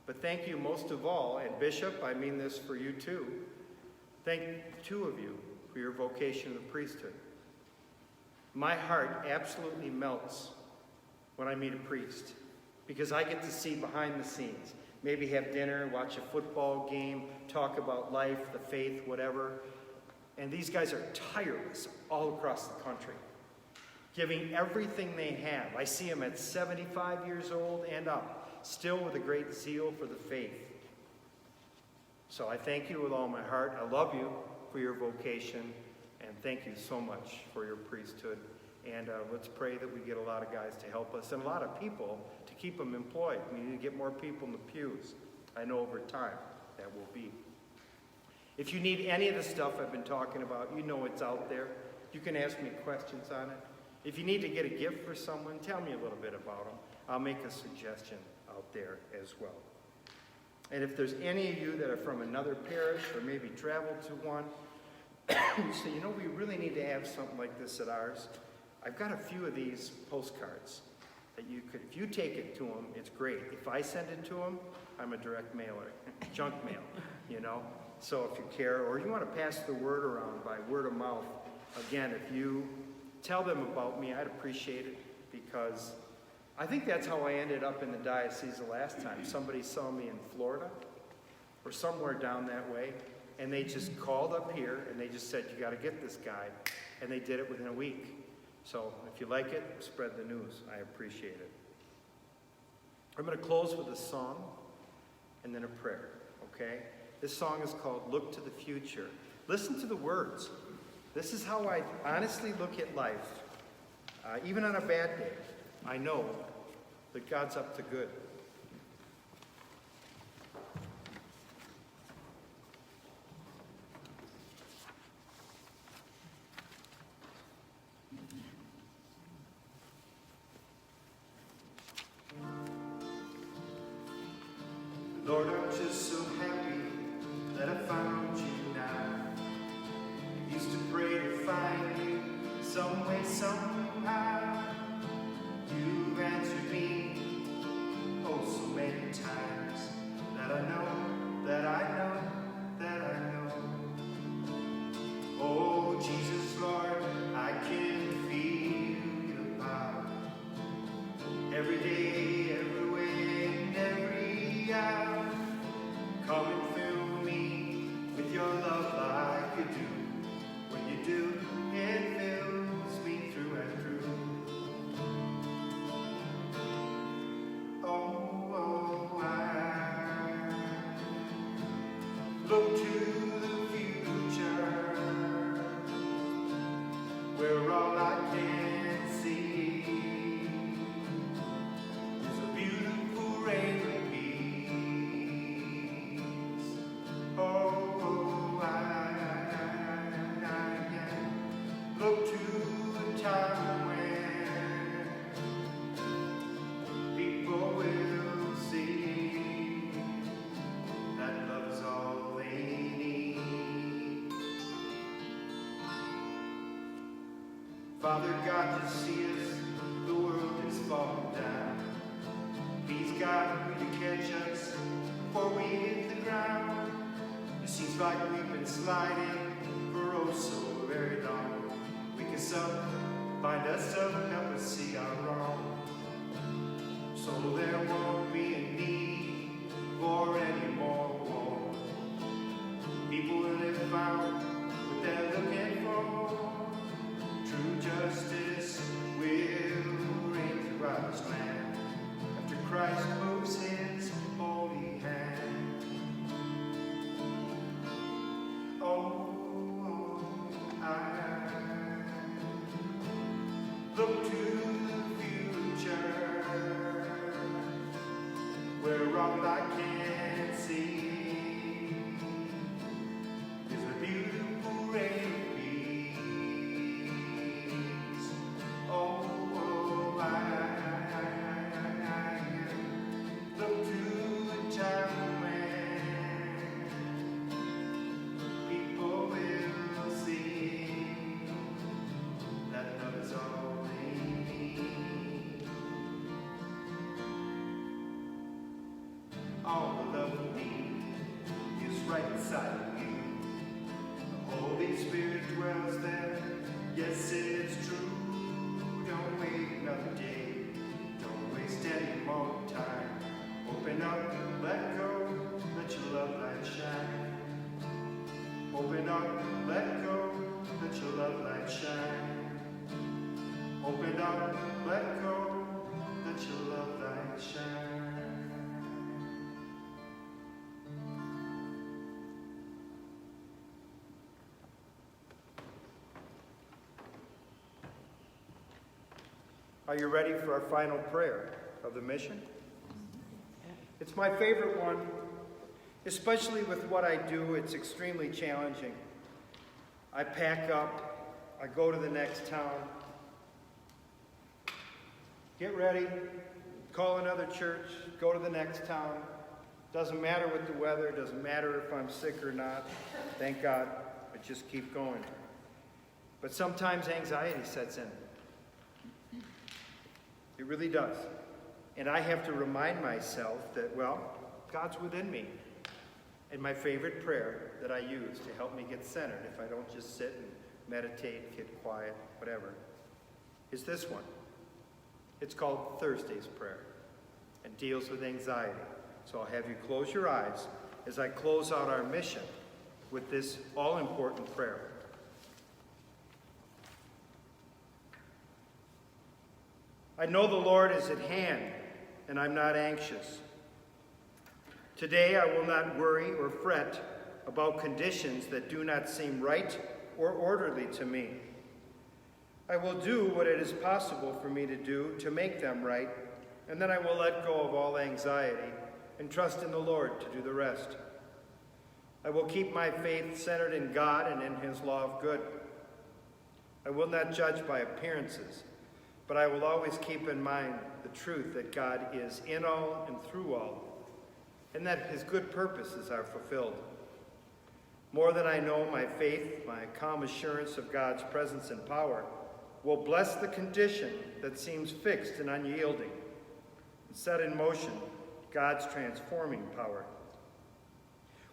But thank you most of all, and Bishop, I mean this for you too, thank the two of you for your vocation of the priesthood. My heart absolutely melts when I meet a priest because I get to see behind the scenes. Maybe have dinner, watch a football game, talk about life, the faith, whatever. And these guys are tireless all across the country, giving everything they have. I see them at 75 years old and up, still with a great zeal for the faith. So I thank you with all my heart. I love you for your vocation, and thank you so much for your priesthood. And let's pray that we get a lot of guys to help us and a lot of people to keep them employed. We need to get more people in the pews. I know over time that will be. If you need any of the stuff I've been talking about, you know it's out there. You can ask me questions on it. If you need to get a gift for someone, tell me a little bit about them. I'll make a suggestion out there as well. And if there's any of you that are from another parish or maybe traveled to one, you say, you know, we really need to have something like this at ours. I've got a few of these postcards that you could, if you take it to them, it's great. If I send it to them, I'm a direct mailer, junk mail, you know. So if you care, or you want to pass the word around by word of mouth, again, if you tell them about me, I'd appreciate it, because I think that's how I ended up in the diocese the last time. Somebody saw me in Florida or somewhere down that way, and they just called up here and they just said, you got to get this guy, and they did it within a week. So if you like it, spread the news. I appreciate it. I'm going to close with a song and then a prayer, okay? This song is called Look to the Future. Listen to the words. This is how I honestly look at life. Even on a bad day, I know that God's up to good. Lord, I'm just so happy that I found you now. Used to pray to find you some way, somehow. You've answered me oh so many times that I know, that I know, that I know. Oh Jesus, Lord, I can feel your power every day, every way, and every hour. Come and fill me with your love like you do. When you do, it fills me through and through. Oh, I look to the future, where all I can see is a beautiful reign of peace. Oh, I look to a time when people will see that love's all they need. Father God, you see us, the world is falling down. Please God, will you catch us before we hit the ground? It seems like we've been sliding for oh so very long. Wake us up, bind us up, help us see our wrong. So there won't be a need for any more war. People will have found what they're looking for. True justice will reign throughout this land after Christ moves his holy hand. Oh, I look to the future, where right inside of me. The Holy Spirit dwells there, yes it's true. Don't wait another day, don't waste any more time. Open up, let go, let your love light shine. Open up, let go, let your love light shine. Open up, let go, let your love light shine. Are you ready for our final prayer of the mission? It's my favorite one. Especially with what I do, it's extremely challenging. I pack up, I go to the next town, get ready, call another church, go to the next town. Doesn't matter what the weather, doesn't matter if I'm sick or not. Thank God, I just keep going. But sometimes anxiety sets in. It really does. And I have to remind myself that, well, God's within me. And my favorite prayer that I use to help me get centered, if I don't just sit and meditate, get quiet, whatever, is this one. It's called Thursday's Prayer and deals with anxiety. So I'll have you close your eyes as I close out our mission with this all-important prayer. I know the Lord is at hand, and I'm not anxious. Today I will not worry or fret about conditions that do not seem right or orderly to me. I will do what it is possible for me to do to make them right, and then I will let go of all anxiety and trust in the Lord to do the rest. I will keep my faith centered in God and in His law of good. I will not judge by appearances, but I will always keep in mind the truth that God is in all and through all, and that His good purposes are fulfilled. More than I know, my faith, my calm assurance of God's presence and power, will bless the condition that seems fixed and unyielding, and set in motion God's transforming power.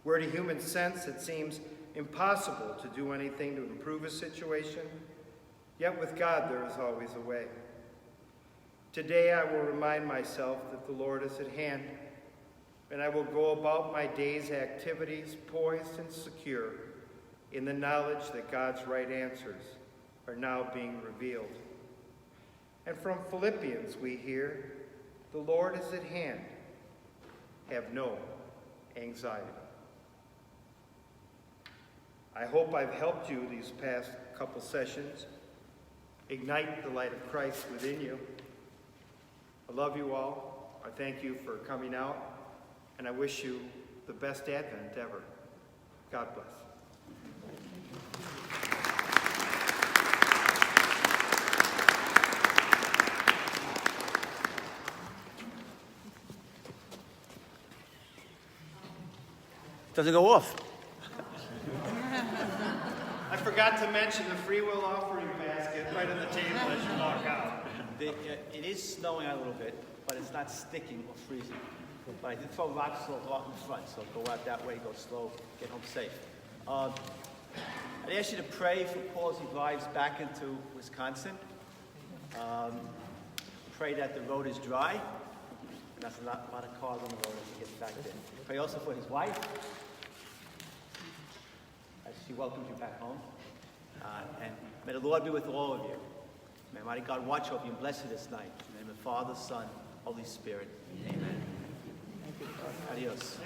Where to human sense it seems impossible to do anything to improve a situation, yet with God there is always a way. Today I will remind myself that the Lord is at hand, and I will go about my day's activities poised and secure in the knowledge that God's right answers are now being revealed. And from Philippians we hear, the Lord is at hand. Have no anxiety. I hope I've helped you these past couple sessions ignite the light of Christ within you. I love you all. I thank you for coming out, and I wish you the best Advent ever. God bless. Doesn't go off. I forgot to mention the free will offering basket right on the table as you walk out. It is snowing out a little bit, but it's not sticking or freezing. But I did throw rocks out in front, so go out that way, go slow, get home safe. I'd ask you to pray for Paul as he drives back into Wisconsin. Pray that the road is dry. And that's a lot of cars on the road as he gets back there. Pray also for his wife, as she welcomes you back home. And may the Lord be with all of you. May mighty God watch over you and bless you this night. In the name of the Father, Son, Holy Spirit. Amen. Adios.